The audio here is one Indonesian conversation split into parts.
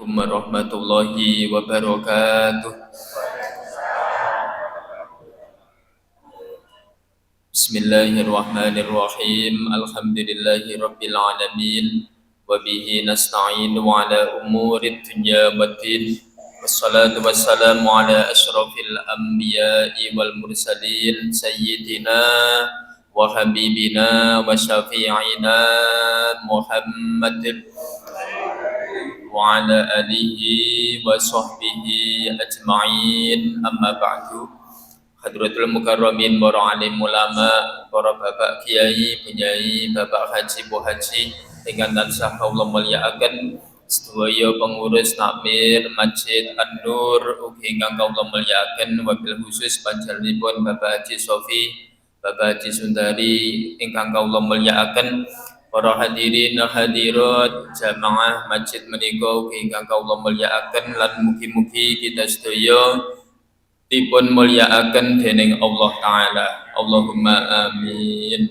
warahmatullahi wabarakatuh. Bismillahirrahmanirrahim. Alhamdulillahi rabbil alamin. Wa bihi nasta'inu ala umuri dunya waddin. Wassalatu wassalamu ala asyrafil anbiya'i wal mursalin sayyidina wa habibina wa syafi'ina Muhammadin wa ala alihi wa sahbihi ajma'in, amma ba'du. Hadratul mukarramin, para alim ulama, para bapak kiai, penyai, bapak haji, bu haji ingkang tansah kawula mulyakaken, sedaya pengurus takmir Masjid An-Nur ugi ingkang kawula mulyakaken, wabil khusus panjenenganipun Bapak Haji Sofi, Bapak Haji Sundari ingkang kawula mulyakaken, para hadirin hadirat jamaah masjid menika ugi ingkang kawula mulyakaken, lan mugi-mugi kita sedaya dipun mulyakaken dening Allah taala. Allahumma amin.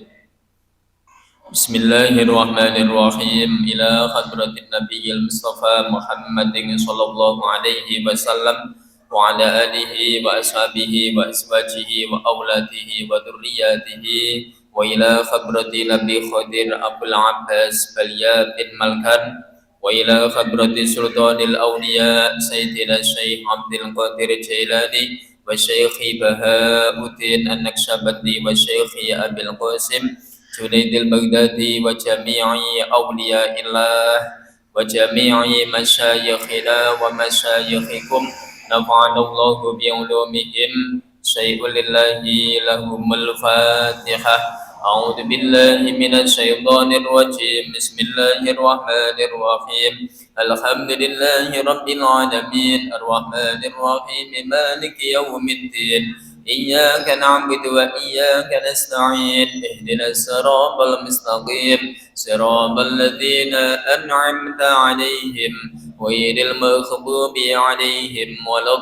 Bismillahirrahmanirrahim. Ila hadratin nabiyil mustafa Muhammadin sallallahu alaihi wasallam wa ala alihi wa ashabihi wa azwajihi wa auladihi wa dzurriyyatihi wa ila hadrati Nabi Khadir Abul Abbas Balya bin Malkan wa ila hadrati Sultanil Awliya Sayyidina Syekh Abdul Qadir Jailani wa Syekh Bahauddin An-Naqsyabandi wa Syekh Abil Qasim Junaidil Baghdadi wa jami'i awliya'illah wa jami'i masyayikhina wa masyayikhikum nafa'ana Allahu bi'ulumihim syai'ul lillahi lahumul fatihah. A'udzu billahi minasy syaithanir rajim. Bismillahirrahmanirrahim. Alhamdulillahi rabbil alamin arrahmanir rahim maliki yaumiddin. إياك نعبد وإياك نستعين اهدنا الصراط المستقيم صراط الذين أنعمت عليهم غير المغضوب عليهم ولا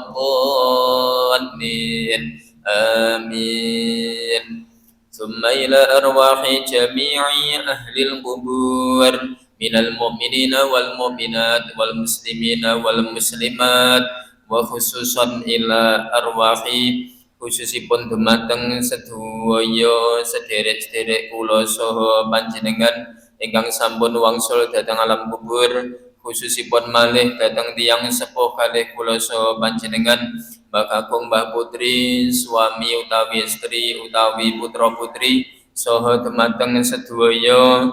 الضالين آمين. ثم إلى أرواح جميع أهل القبور من المؤمنين والمؤمنات والمسلمين والمسلمات وخصوصا إلى أرواح khususipun dumateng sedaya sederek-sederek kula saha panjenengan ingkang sampun wangsul dhateng alam kubur, khususipun malih dhateng tiyang sepuh kalih kula saha panjenengan, Mbah Kakung, Mbah Putri, suami utawi istri utawi putra putri saha dumateng sedaya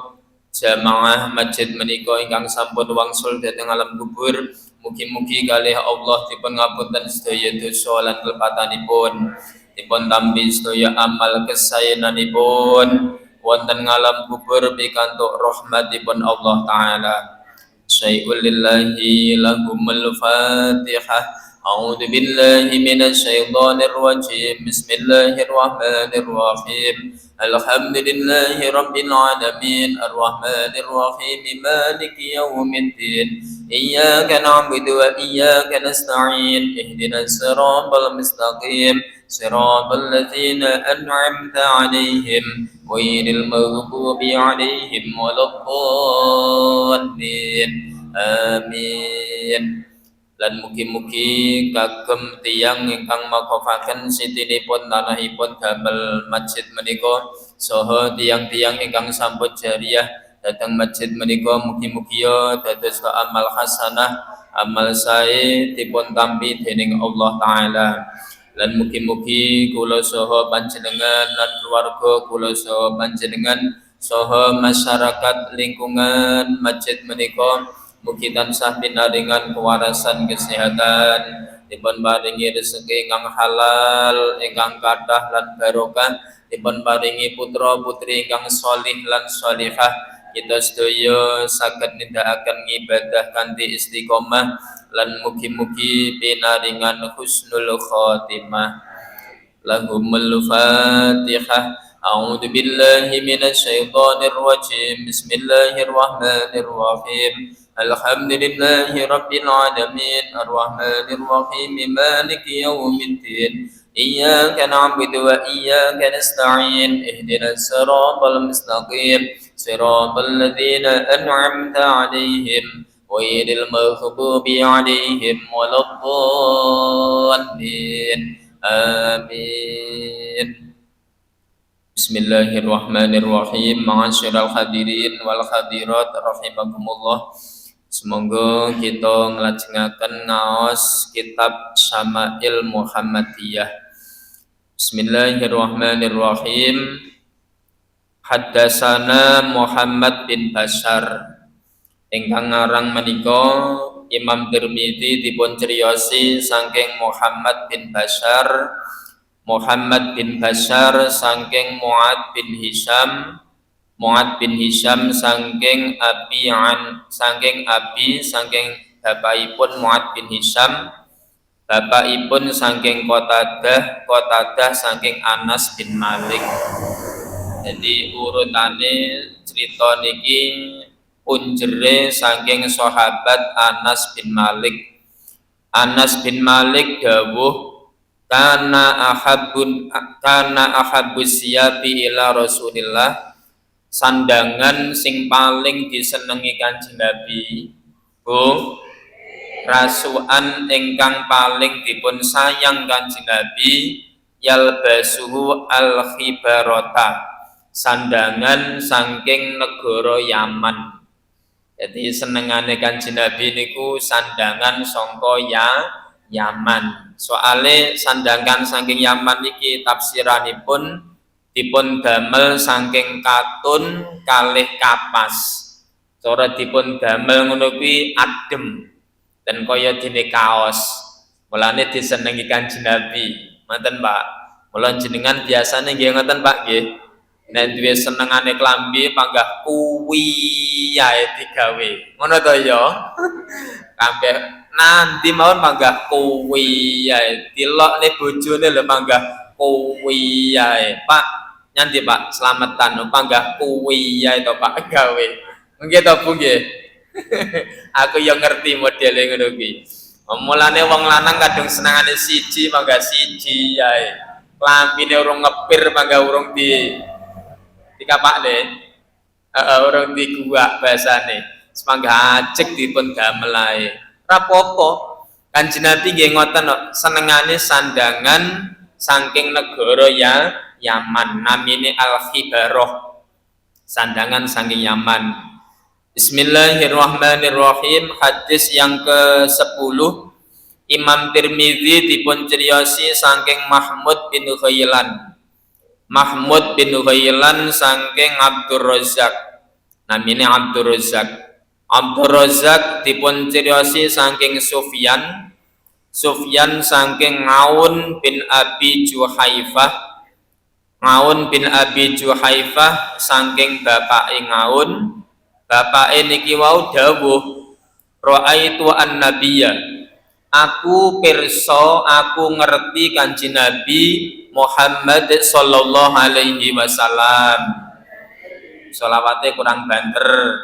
jamaah masjid menika ingkang sampun wangsul dhateng alam kubur. Mugi-mugi kalih Allah dipun ngapunten sedaya dosa lan kelepatanipun, dipun tampi sedaya amal kesayananipun wonten ngalam kubur pikantuk rahmatipun Allah taala. Syai'ul lillahi lahumul fatihah. A'udzu billahi minasy syaithanir rajim. Bismillahirrahmanirrahim. Alhamdulillahi rabbil alamin arrahmanir rahim maliki yaumiddin. Iyyaka na'budu wa iyyaka nasta'in ihdinas siratal mustaqim siratal ladzina an'amta 'alaihim ghairil maghdubi 'alaihim waladdallin. Amin. Lan mugi-mugi kagem tiyang ingkang makofaken sitinipun tanahipun damel masjid menika saha tiyang-tiyang ingkang sampun jariyah dhateng masjid menika, mugi-mugi dados amal hasanah, amal sae dipun tampi dening Allah taala. Lan mugi-mugi kula saha panjenengan lan keluarga kula saha panjenengan saha masyarakat lingkungan masjid menika mugi tansah pinaringan kewarasan kesehatan, dipun paringi rezeki ingkang halal, ingkang kathah lan barokah, dipun paringi putra putri ingkang sholih lan sholihah, kita sedaya saged nindakaken ibadah kanthi istiqomah lan mugi-mugi pinaringan husnul khotimah. Lahumul fatihah. A'udzu billahi minasy syaithanir rajim. Bismillahirrahmanirrahim. Alhamdulillahi rabbil alamin arrahmanir rahim maliki yaumiddin. Iyyaka na'budu wa iyyaka nasta'in ihdinas siratal mustaqim siratal ladzina an'amta 'alaihim ghairil maghdubi 'alaihim waladdallin. Amin. Bismillahirrahmanirrahim. Ma'asyiral hadirin wal hadirat rahimakumullah. Semoga kita nglajengaken ngaos kitab Syama'il Muhammadiyah. Bismillahirrahmanirrahim. Haddatsana Muhammad bin Bashar. Ingkang ngarang menika Imam Tirmidzi dipun criosi saking Muhammad bin Bashar. Muhammad bin Bashar saking Mu'ad bin Hisham. Mu'ad bin Hisham saking saking bapakipun Mu'ad bin Hisham, bapakipun saking Qatadah saking Anas bin Malik. Jadi urutane cerita niki punjere saking sahabat Anas bin Malik. Anas bin Malik dawuh kana ahabbus siyabi ila Rasulillah. Sandangan sing paling disenengi Kanjeng Nabi, rasukan ingkang paling dipun sayang Kanjeng Nabi, yalbasuhu al-khibarata, sandangan saking negara Yaman. Jadi senengane Kanjeng Nabi niku sandangan sangka Yaman. Soale sandangan saking Yaman niki tafsiranipun dipun damel saking katun kalih kapas. Cara dipun damel ngono kuwi adem dan kaya dene kaos. Mulane disenengi Kanjeng Nabi. Ngoten, Pak. Mula jenengan biasane nggih ngoten, Pak, nggih. Nek duwe senengane klambi panggah kuwi ae digawe. Ngono to ya? Kabeh nanti mawon panggah kuwi ae. Dilokne bojone lho panggah kuwi ae. Pak nyanti Pak, selamatan panggah kuwi ya itu Pak gawe. Nggih to Bu nggih. Aku yang ngerti modele ngono kuwi. Mulane wong lanang kadung senengane siji panggah siji yae. Klambine urung ngepir panggah urung dikapakne. Urung diguak basane. Sepanggah ajek dipun damel ae. Ora apa-apa. Kanjeng Nabi nggih ngoten senengane sandangan saking negara Yaman, namine al-khibarah, sandangan saking Yaman. Bismillahirrahmanirrahim. Hadis yang ke-10, Imam Tirmidzi dipun criosi saking Mahmud bin Ghailan. Mahmud bin Ghailan saking Abdur Razzaq, namine Abdur Razzaq. Abdur Razzaq dipun criosi saking Sufyan. Sufyan saking Aun bin Abi Juhaifah. Aun bin Abi Juhaifah saking bapake Aun. Bapake niki wau dawuh, ra'aitu an-nabiyya. Aku pirsa, aku ngerti Kanjeng Nabi Muhammad sallallahu alaihi wasallam. Selawate kurang banter.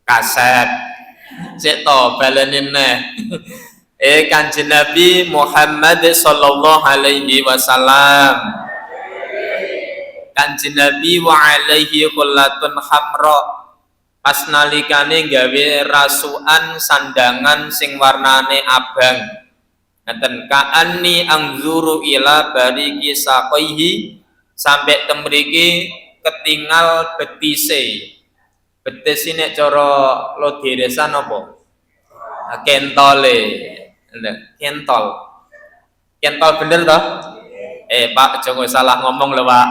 Kaset. Sik to baleni neh. Kanjeng Nabi Muhammad sallallahu alaihi wasallam. Kanjeng Nabi wa alaihi khullatun hamra, pas nalikane gawe rasukan sandangan sing warnane abang. Ngaten ka'anni angzuru ila bariki saqaihi, sampai temriki ketinggal betise. Betis ini cara lodi desan apa? Kentole. Kentol. Kentol bener toh? Pak, jangan salah ngomong lho Pak.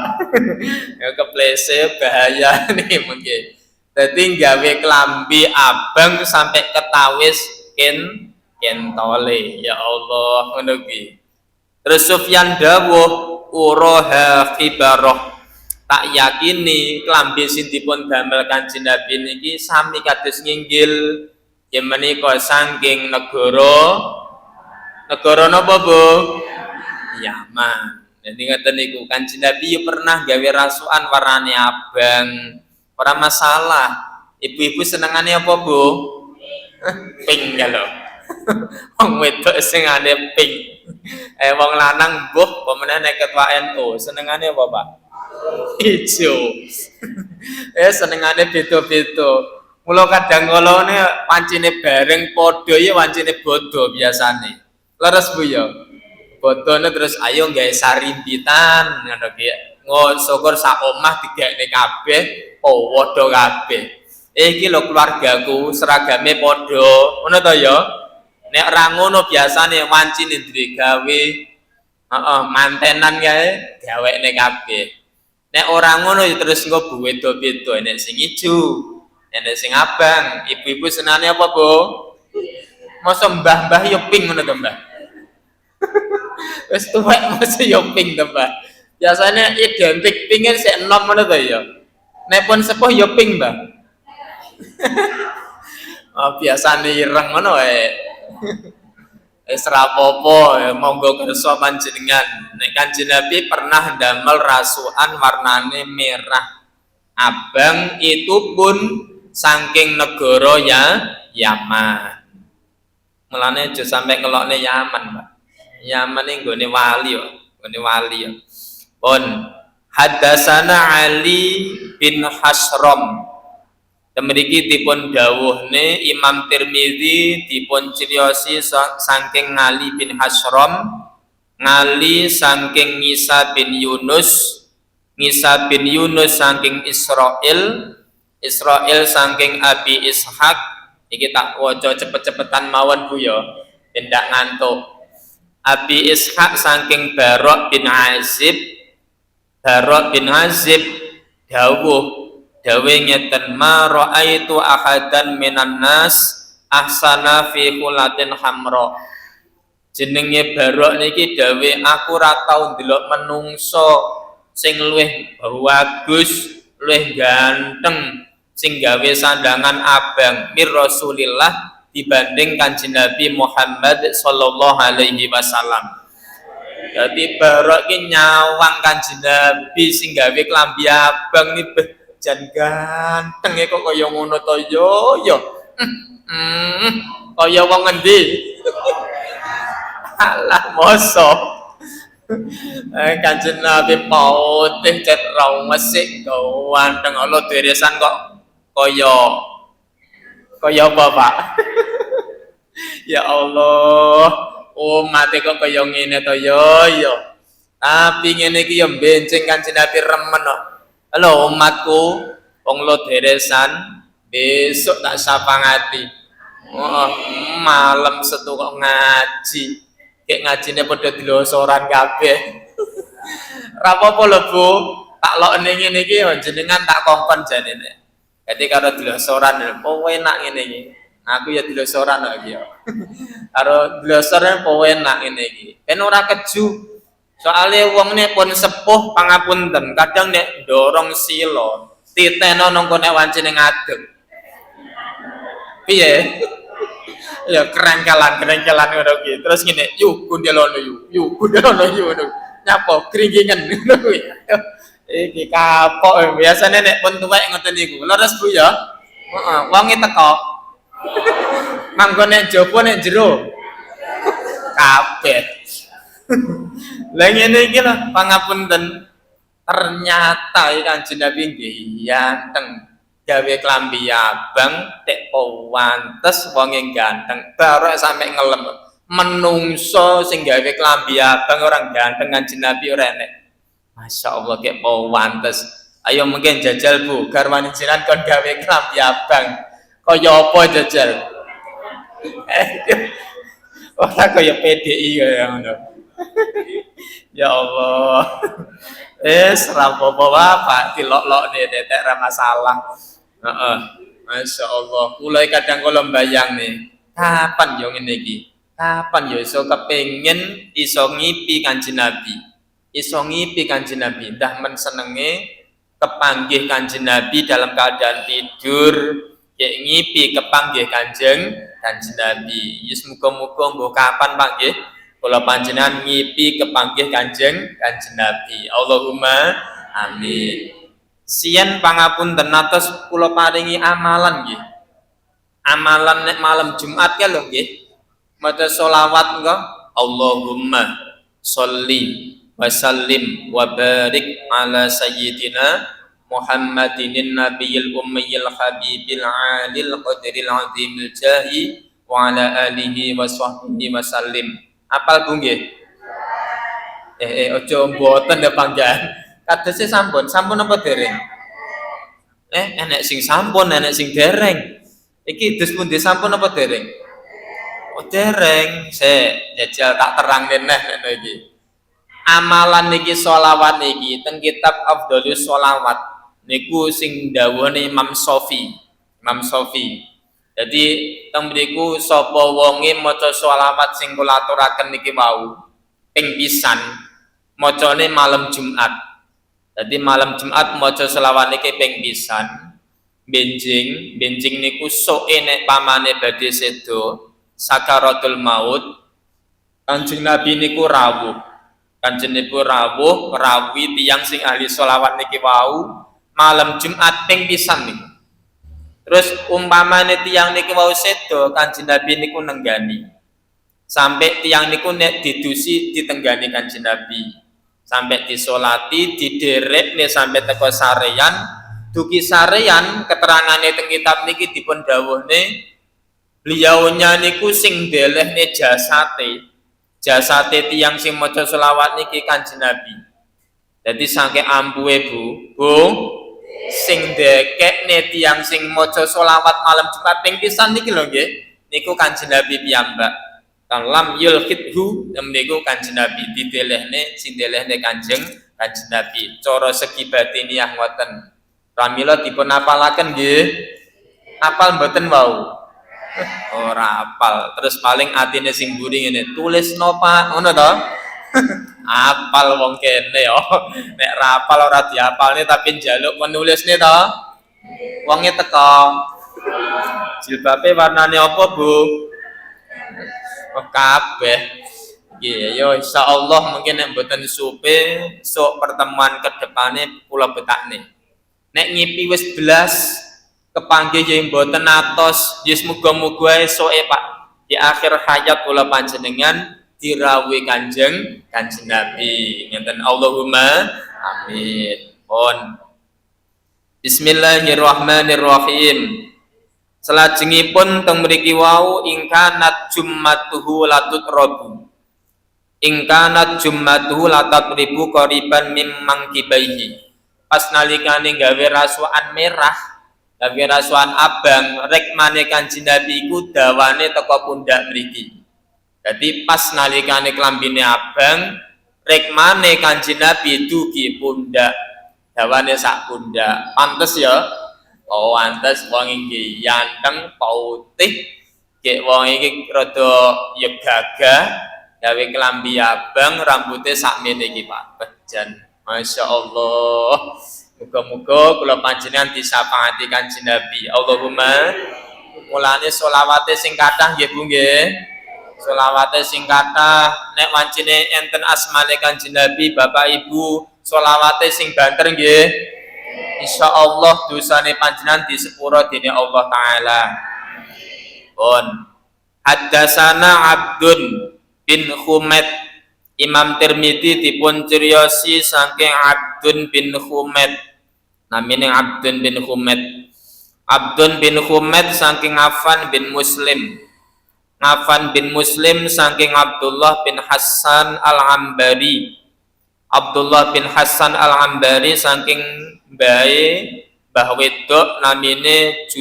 Ya keplese bahaya nih mungkin. Jadi gawe klambi abang sampai ketawis kentole. Ya Allah, ngono kuwi. Terus Sufyan dawuh uraha khibarah. Tak yakini klambi sing dipun damel Kanjeng Nabi niki sami kados nginggil yen menika saking negara napa, Bu? Yaman. Jadi ngeten niku Kanjeng Nabi pernah gawe rasukan warnane abang. Ora masalah. Ibu-ibu senengane apa, Bu? Pink ya lho. Wong wedok sing ane pink. Wong lanang mbuh pemene nek ketua NU senengane apa, Pak? Ijo. Senengane beda-beda. Mula kadang kala ne pancene bareng padha ya pancene bodho biasane. Leres Bu ya. Bodhone terus ayo gawe sarimpitan ngono ki. Syukur sak omah digekne kabeh, padha kabeh. Iki lho keluargaku seragame padha. Ngono to ya. Nek ora ngono biasane wancine duwe gawe mantenan kae gawekne kabeh. Nek ora ngono ya terus engko beda-beda, nek sing ijo, nek sing abang, ibu-ibu senane apa, Bu? Masa mbah-mbah yo pink ngono to, Mbah. Wis tuwek masa yo pink to, Mbah. Biasanya identik pingin sik enom ngono to ya. Nek pun sepuh yo pink, Mbah. Oh, biasane ireng ngono wae. Wis ra apa-apa, monggo kersa panjenengan. Nek Kanjeng Nabi pernah ndamel rasukan warnane merah abang itu pun saking negara ya Yaman. Mulane aja sampai ngelokne Yaman, Pak. Yaman iki nggone wali kok, nggone wali ya. Pun Haddatsana Ali bin Hasram. Mriki dipun dawuhne Imam Tirmizi dipun criosi saking Ali bin Hasram, Ali saking Isa bin Yunus, Isa bin Yunus saking Israil, Israil saking Abi Ishaq. Iki tak waca cepet-cepetan mawon Bu ya, ben ndak ngantuk. Abi Ishaq saking Barok bin Azib, Barok bin Azib dawuh dawe ngeten ma raaitu ahadan minan nas ahsana fi khulatin hamra. Jenenge Barok niki dawe aku ora tau ndelok menungso sing luwih bagus, luwih ganteng sing gawe sandangan abang mir Rasulillah dibanding Kanjeng Nabi Muhammad sallallahu alaihi wasallam. Jadi Barok ki nyawang Kanjeng Nabi sing gawe klambi abang ni jan ganteng kok kaya ngono to yo. Kaya wong endi? Alah mosok. Kanjeng Nabi putih cet raumesik ganteng Allah deresan kok kaya apa, Pak? Ya Allah, umat kok kaya ngene to yo. Tapi ngene iki yo benceng Kanjeng Nabi remen kok. Halo umatku, wong lo deresan, besok tak sapangati. Oh, malam setu kok ngaji. Kayak ngajine padha dilosoran kabeh. Ra apa-apa lho, Bu. Tak lokne ngene iki jenengan tak kongkon janene. Jadi karo dilosoran, oh enak ngene iki. Aku ya dilosoran kok iki. Karo dilosoran po enak ngene iki. Ben ora keju. Soale wong ne pun sepuh pangapunten, kadang nek dorong silo, titeno nang kene wancine ngadeg. Piye? Ya kerengkelan ngono ki. Terus ngene, yuk gundelono yuk ngono. Nyapa kringingen ngono kuwi. Iki kapok biasane nek pun tuwek ngoten niku. Leres Bu ya? Heeh, wonge teko. Manggo nek jaba nek jero. Kabeh. Lah ngene iki lho pangapunten. Ternyata Kanjeng Nabi nggih ganteng. Gawe klambi abang tek pantes wonge ganteng. Barok sampe ngelem. Menungso sing gawe klambi abang orang ganteng Kanjeng Nabi ora enek. Masya Allah kek pantes. Ayo mungkin jajal Bu, garwane jenengan kon gawe klambi abang. Kaya apa jajal? Ora kaya PDI kaya ngono. Ya Allah. Rapopo Pak dilok-lokne tetek ra masalah. Heeh. Masya Allah. Kula kadang kula mbayang nih. Kapan yo ngene iki? Kapan yo iso kepengin iso ngipi Kanjeng Nabi? Iso ngipi Kanjeng Nabi ndah men senenge kepanggih Kanjeng Nabi dalam keadaan tidur, kayak ngipi kepanggih Kanjeng Nabi. Yes muga-muga mbuh kapan Pak nggih? Kula panjenengan ngipi kepanggih Kanjeng Nabi. Allahumma amin. Sian pangapunten atus kula paringi amalan nggih. Amalan nek malam Jumat ya lho nggih. Maca selawat engko Allahumma sholli wa sallim wa barik ala sayyidina Muhammadin nabiyil ummiyil habibil alil qadiril azimil jahi wa ala alihi wa sahbihi wa sallim. Apal Bu nggih? Aja mboten ya panggan. Kadese sampun apa dereng? Enek sing sampun, enek sing dereng. Iki dus pundi sampun apa dereng? Oh dereng. Jajal tak terang neh ngono iki. Amalan niki sholawat niki teng kitab Afdhalus Sholawat niku sing dawuhne Imam Syafi'i. Imam Syafi'i. Jadi teng mriku sapa wonge maca sholawat sing kula aturaken niki wau ping pisan macane malam Jumat. Jadi malam Jumat maca sholawat niki ping pisan. Benjing niku soke nek pamane badhe sedo sakaratul maut. Kanjeng Nabi niku rawuh. Kanjeng Nabi rawi tiyang sing ahli sholawat niki wau malam Jumat ping pisan niku. Terus umpamane tiyang niki wau sedo Kanjeng Nabi niku nenggani. Sampai tiyang niku nek didusi ditenggani Kanjeng Nabi. Sampai disolati, diderek nih sampai teko sareyan. Dugi sareyan keterangane teng kitab niki dipun dawuhne beliaunya niku sing delehne jasate tiyang sing maca selawat niki Kanjeng Nabi. Jadi saking ampuhe Bu, sing dekekne tiyang sing maca selawat malam Jumat ping pisan niki lho nggih, niku Kanjeng Nabi piyambak. Lam yulkhidhu niku Kanjeng Nabi didelehne sing delehne Kanjeng Nabi. Cara segi batiniah ngoten. Pramila dipun apalaken nggih. Apal mboten wau? Ora apal. Terus paling atine sing mburi ngene, tulisno Pak, ngono to? Apal wong kene yo. Nek ra apal ora diapalne tapi njaluk menulisne to. Wonge teko. Jilbabe warnane apa, Bu? Kabeh. Nggih, yo insyaallah mungkin nek mboten supe sok pertemuan kedepane kula betakne. Nek ngipi wis belas kepanggih yen mboten atos, yes muga-muga esoke Pak di akhir hayat kula panjenengan dirawi Kanjeng Nabi. Ngenten Allahumma amin. Pun Bismillahirrahmanirrahim. Salajengipun teng mriki wau ingkanat jummatuhu latutrabu. Ingkanat jummatuhu latatribu qariban mimman kibaihi. Pas nalikane gawe rasukan merah, gawe rasukan abang, rekmane Kanjeng Nabi iku dawane teko pundak mriki. Jadi pas nalikane klambine abang, rekmane Kanjeng Nabi dugi pundak, dawane sak pundak. Pantes ya? Oh, pantes wong iki yanteng putih, gek wong iki rada ya gagah, gawe klambi abang, rambutnya sakmene iki Pak. Bejan. Masya Allah. Muga-muga kula panjenengan disapaati Kanjeng Nabi. Allahumma mulane sholawate sing kathah nggih Bu nggih. Sholawate sing kathah nek wancine enten asmane Kanjeng Nabi Bapak Ibu sholawate sing banter nggih. Insyaallah dosane panjenengan disepuro dening Allah taala. Pun Haddasana Abdun bin Humaid. Imam Tirmidzi dipun criosi saking Abdun bin Humaid. Namine Abdun bin Humaid. Abdun bin Humaid saking Affan bin Muslim. Affan bin Muslim saking Abdullah bin Hasan Al-Ambari. Abdullah bin Hasan Al-Ambari saking bae Mbah wedok namine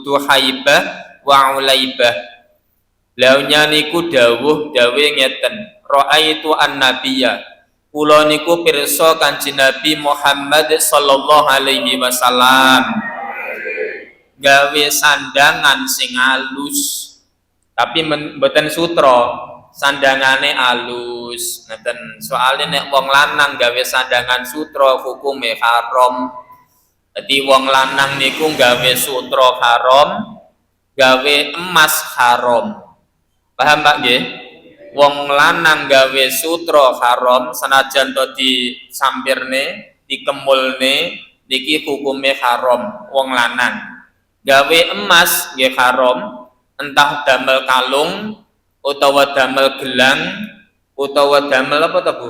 Duhaibah wa Ulaibah. Launya niku dawuh ngeten. Ra'aitu an-nabiyya. Kula niku pirsa Kanjeng Nabi Muhammad sallallahu alaihi wasallam gawe sandangan sing alus. Tapi mboten sutra, sandangane alus. Ngeten. Soale nek wong lanang gawe sandangan sutra hukume haram. Dadi wong lanang niku gawe sutra haram, gawe emas haram. Paham Pak nggih? Wong lanang gawe sutra haram senajan to disampirne, dikemulne niki hukume haram wong lanang. Gawe emas nggih haram, entah damel kalung utawa damel gelang utawa damel apa to Bu?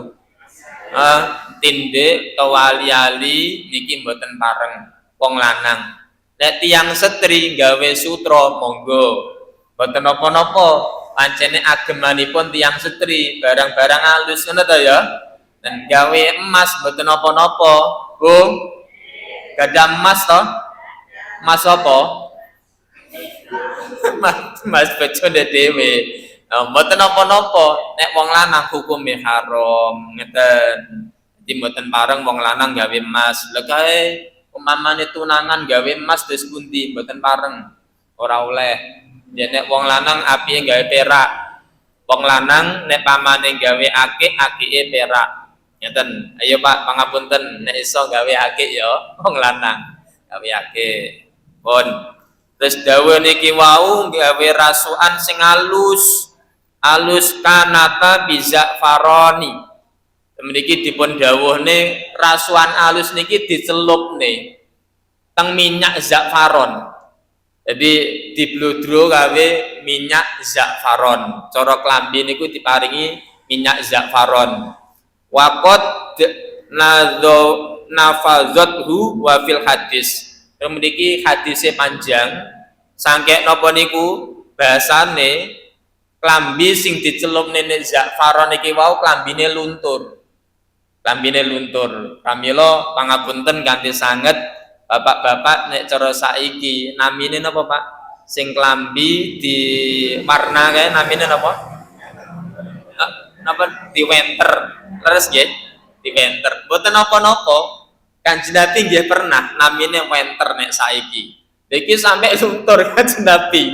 Tindih tawali-ali niki mboten pareng wong lanang. Nek tiyang setri gawe sutra monggo. Mboten napa-napa, pancene agemanipun tiyang setri, barang-barang halus ngono ta ya. Dan gawe emas mboten napa-napa. Bung, gadah emas to? Emas apa? Mas bojone dhewe. Mboten napa-napa, nek wong lanang hukume haram, ngeten. Dadi mboten pareng wong lanang gawe emas. Lha kae umpamane tunangan gawe emas terus pundi mboten pareng. Ora oleh. Ya nek wong lanang apike gawe perak. Wong lanang nek pamane gawe akik, akike perak. Ngeten. Ayo Pak, pangapunten nek iso gawe akik ya wong lanang. Gawe akik. Pun. Terus dawuh niki wau gawe rasukan sing alus. Alus kanata bisa faroni. Mriki dipun dawuhne rasukan alus niki dicelupne teng minyak zafaron. Jadi dibludro gawe minyak zafaron. Cara klambi niku diparingi minyak zafaron. Waqad nafazathu wa fil hadis. Mriki hadise panjang. Sangke napa niku bahasane klambi sing dicelupne zafaron iki wau klambine luntur. Klambine luntur. Pramila pangapunten kanthi sanget bapak-bapak nek cara saiki namine napa Pak? Sing klambi di warna kae namine napa? Napa diwenter. Leres nggih? Diwenter. Mboten napa-napa. Kanjeng Nabi nggih pernah namine wenter nek saiki. Iki sampai luntur Kanjeng Nabi.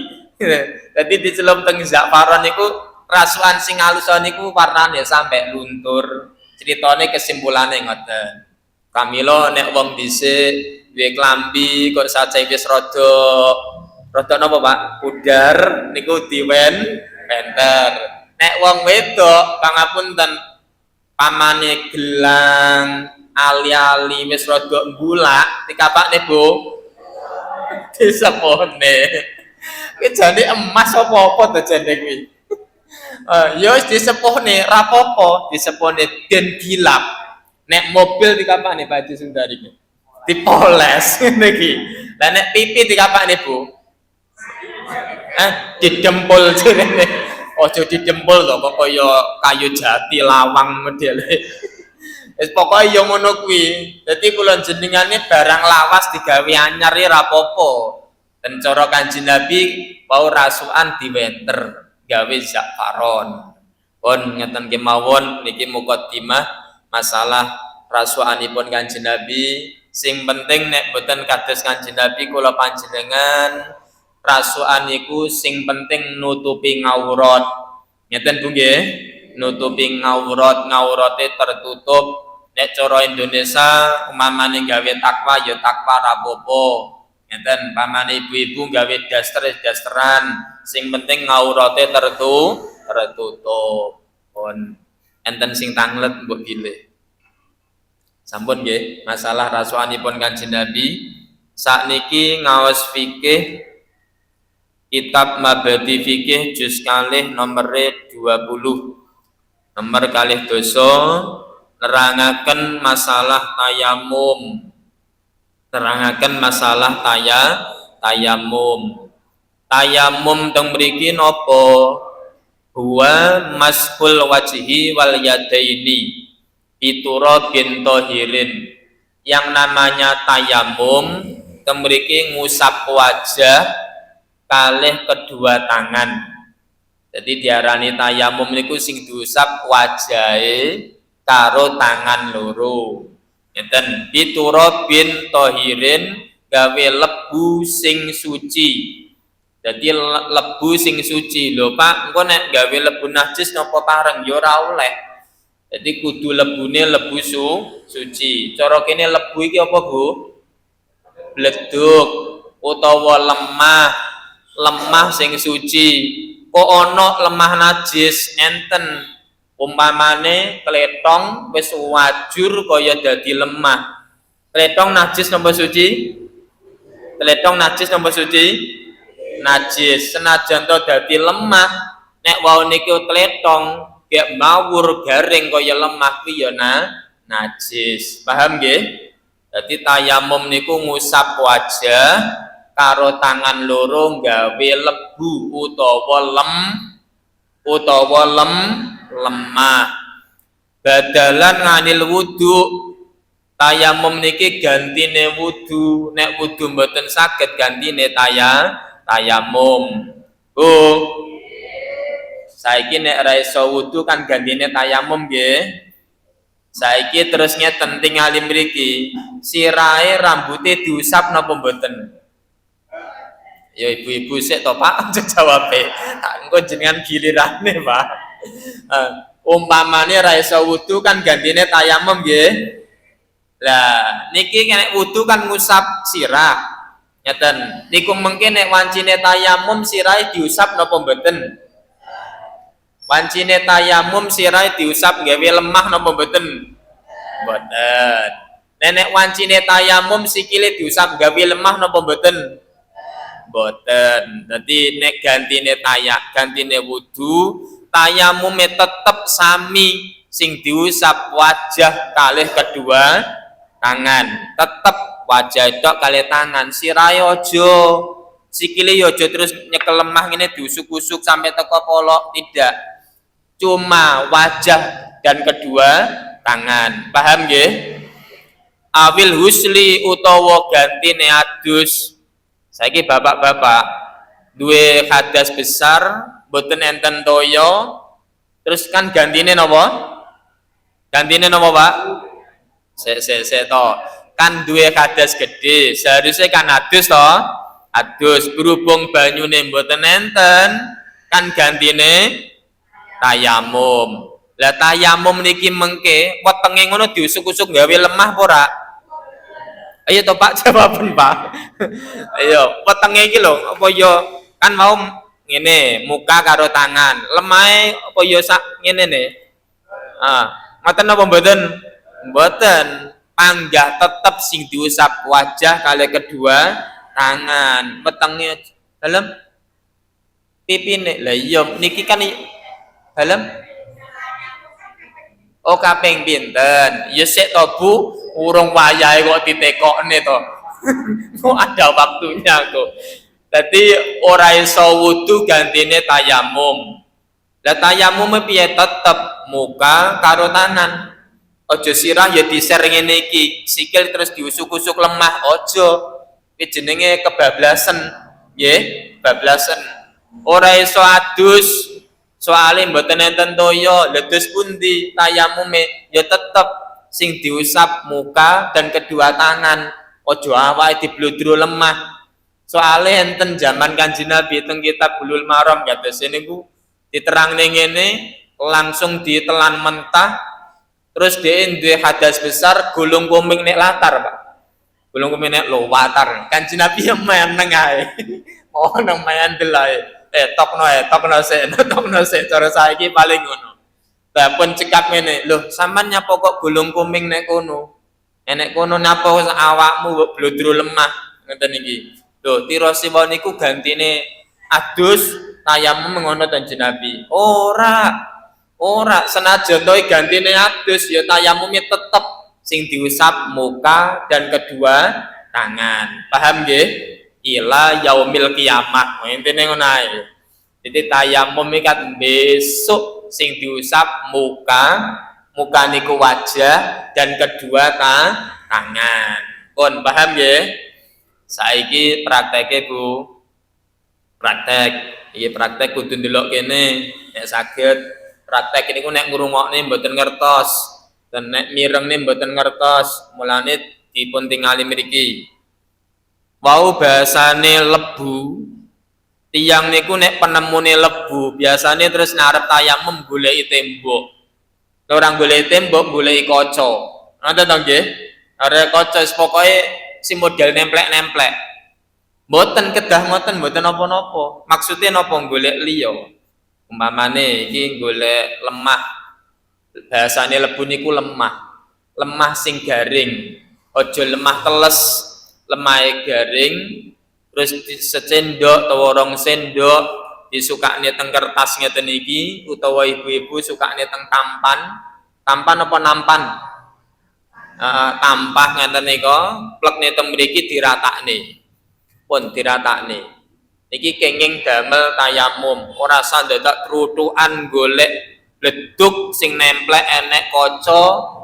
Dadi dicelup teng zafaron niku rasukan sing alus niku warnane sampai luntur. Ceritane kesimpulane ngoten. Kamila nek wong dhisik duwe klambi kok sajae wis rada napa Pak? Pudar niku diwenter. Nek wong wedok pangapunten pamane gelang ali-ali wis rada mbulak dikapakne Bu disepone. Kuwi jane emas apa-apa to jane kuwi. Ya wis disepuhne ra apa-apa, disepuhne den gilap. Nek mobil dikapakne Pak Haji Sundari iki. Dipoles ngene iki. Lah nek pipi dikapakne Bu? Didempul jenenge. Aja didempul to kok kaya kayu jati lawang modele. Wis pokoke ya ngono kuwi. Dadi kula jenengane barang lawas digawe anyar ra apa-apa. Dan cara Kanjeng Nabi wau rasukan diwenter. Gawe zafaron. Pun ngeten kemawon niki mukadimah masalah rasukanipun Kanjeng Nabi. Sing penting nek boten kados Kanjeng Nabi kula panjenengan rasukan niku sing penting nutupi ngaurat. Ngeten Bu nggih? Nutupi ngaurate tertutup. Nek cara Indonesia umpamane gawe takwa ya takwa ra apa-apa. Ngeten pamane ibu-ibu gawe dasteran. Sing penting ngaurate tertutup. Pun enten sing tanglet mbok bilih. Sampun nggih, masalah rasukanipun Kanjeng Nabi. Sakniki ngaos fikih kitab Mabadi Fikih juz kalih nomere 20. Nomor kalih dosa nerangaken masalah tayamum. Nerangaken masalah tayamum. Tayamum teng mriki napa? Huwa maskul wajhi wal yadaini biturabin tahirin. Yang namanya tayamum teng mriki ngusap wajah kalih kedua tangan. Jadi diarani tayamum niku sing diusap wajahe karo tangan loro. Ngeten biturabin tahirin gawe lebu sing suci. Jadi lebu sing suci lho Pak, engko nek gawe lebu najis napa pareng ya ora oleh. Jadi kudu lebune lebu suci. Cara kene lebu iki apa Bu? Bledug utawa lemah sing suci. Kok ana lemah najis enten umpamane klethong wis wajur kaya dadi lemah. Klethong najis napa suci? Klethong najis napa suci? Najis. Senajan to dadi lemah nek wau niku klethong gek mawur garing kaya lemah kuwi ya najis. Paham nggih? Dadi tayamum niku ngusap wajah karo tangan loro gawe lebu utawa lemah. Badalan nganil wudu. Tayamum niki gantine wudu. Nek wudu mboten saged gantine tayamum. Saiki nek ra iso wudu kan gantine tayamum nggih. Saiki terus ngeten tingali mriki, sirahe rambute diusap napa mboten? Ya ibu-ibu sik to Pak, aja jawabe. Engko jenengan gilirane, Pak. Umpamane ra iso wudu kan gantine tayamum nggih. Lah niki nek wudu kan ngusap sirah. Ngeten. Niku mengke nek wancine tayamum sirahe diusap napa mboten? Wancine tayamum sirahe diusap gawe lemah napa mboten? Mboten. Nenek wancine tayamum sikile diusap gawe lemah napa mboten? Mboten. Dadi nek gantine wudu, tayamume tetep sami sing diusap wajah kalih kedua tangan. Tetep wajah tok kalih tangan, sirahe aja sikile ya aja terus nyekel lemah ngene diusuk-usuk sampai teko kolok, tidak. Cuma wajah dan kedua tangan. Paham nggih? Awil husli utawa gantine adus. Saiki bapak-bapak duwe hadas besar, mboten enten toya, terus kan gantine napa? Gantine napa, Pak? Sik to. Kan duwe hadas gede, seharusnya kan adus to? Adus. Berhubung banyune mboten enten, kan gantine tayamum. Lah tayamum niki mengke wetenge ngono diusuk-usuk gawe lemah apa ora? Ayo to Pak, jawaban Pak. Ayo, wetenge iki lho apa ya kan mau ngene, muka karo tangan. Lemahe apa ya sak ngene ne? Ngoten apa mboten? Mboten. Panggah tetep sing diusap wajah kali kedua tangan. Wetenge dalem pipine. Lah iya niki kan dalem kaping pinten? Ya sik to Bu, urung wayahe kok ditekokne to. Kok ada waktunya kok. Dadi ora iso wudu gantine tayamum. Lah tayamum piye tetep muka karo tangan. Aja sirah ya diser ngene iki, sikil terus diusuk-usuk lemah, aja. Iki jenenge kebablasan. Nggih, bablasan. Ora iso adus soalnya mboten enten toya, ledes pundi tayamume ya tetep sing diusap muka dan kedua tangan. Ojo awake dibludru lemah. Soalnya enten zaman Kanjeng Nabi teng kitab Bulughul Maram kados niku diterangne ngene, langsung ditelan mentah. Terus dia duwe hadas besar, gulung kuming nek latar, Pak. Gulung kuming nek latar. Kanjeng Nabi yang meneng ae. Oh nang mayan delae. Tokno sik cara saiki paling ngono. Lah pun cekap ngene, lho sampean nyapa kok gulung kuming nek kono? Nek kono napa awakmu blodro lemah ngeten iki. Lho tira siwa niku gantine adus tayamum ngono Kanjeng Nabi. Ora senajan to gantine adus ya tayamumnya tetep sing diusap muka dan kedua tangan. Paham nggih? Ila yaumil kiamat. Intine ngono ae. Jadi tayamum iki kan besok sing diusap muka niku wajah dan kedua tangan. Pun paham nggih? Saiki prakteke Bu. Iki praktek kudu ndelok kene nek saged praktek niku nek ngrungokne mboten ngertos dan nek mirengne mboten ngertos, mulane dipun tingali mriki. Wau bahasane lebu, tiyang niku nek penemune lebu biasane terus ngarep tayamum goleki tembok. Ora goleki tembok, goleki kaca. Ngoten to nggih? Arek kaca pokoke si model nemplek-nemplek. Mboten kedah ngoten, mboten napa-napa. Maksude napa golek liya. Umpamane iki golek lemah. Bahasane lebu niku lemah. Lemah sing garing. Aja lemah teles, lemahe garing. Terus secendok utawa rong sendok disukakne teng kertas ngeten iki utawa ibu-ibu sukakne teng tampan. Tampan apa nampan? tampah ngeten nika plekne teng mriki diratakne. Pun diratakne. Niki kenging damel tayamum, ora usah dadak trutukan golek bleduk sing nemplek enek kaca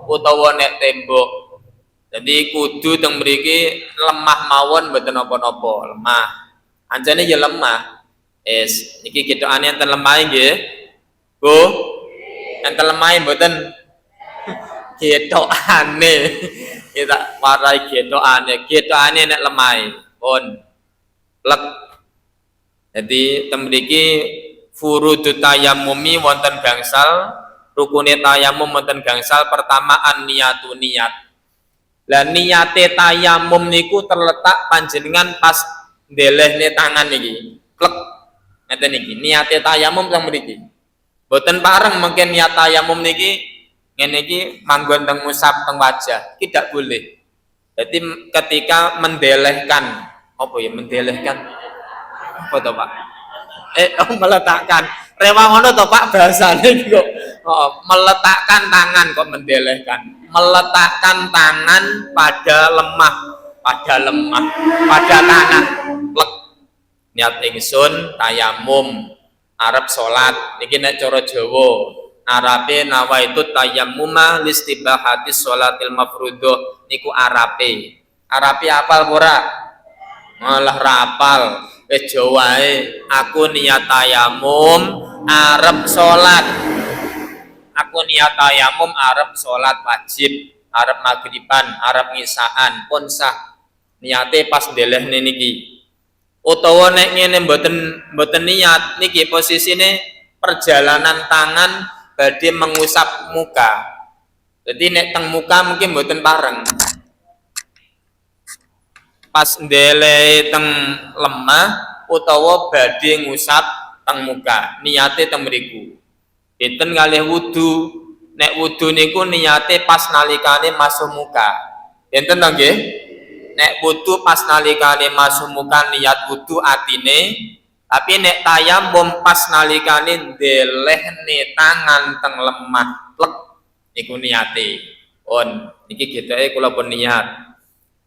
utawa nek tembok. Jadi kudu teng mriki lemah mawon mboten napa-napa, lemah. Anjane ya lemah. Niki gedhokane enten lemah nggih. Bu, enten lemah mboten gedhokane. Kita warai gedhokane. Gedhokane nek lemah. Pun lek. Jadi temriki furudut tayammumi wonten gangsal, rukune tayamum wonten gangsal. Pertama an-niyatu niat. Lah niyate tayamum niku terletak panjenengan pas ndelehne tangan niki. Klek. Ngeten niki, niate tayamum teng mriki. Boten pareng mungkin niat tayamum niki ngene iki manggon teng musab teng wajah, tidak boleh. Jadi ketika mendelehkan, apa ya mendelehkan? Apa to, Pak? Meletakkan. Rewang ngono to, Pak, bahasane kok. Meletakkan tangan kok mendelehkan. Meletakkan tangan pada lemah, pada tanah. Lek. Niat ingsun tayamum arep salat niki nek cara Jawa arape nawaitu tayammuma listibahati sholatil mafruḍah niku arape apal ora malah rapal Jawae aku niat tayamum arep salat wajib arep maghriban arep ngisaan pun sah niate pas ndelehne niki. Utawa nek ngene mboten niat niki posisine perjalanan tangan badhe mengusap muka. Jadi nek teng muka mungkin mboten pareng. Pas ndele teng lemah utawa badhe ngusap teng muka. Niate teng mriku. Dinten kalih wudu. Nek wudu niku niate pas nalikane masuk muka. Dinten to nggih? Nek wudu pas nalikane masuk muka niat wudu atine, tapi nek tayamum pas nalikane ndelehne tangan teng lemah plek niku niate. On niki gedhe kula pun niat.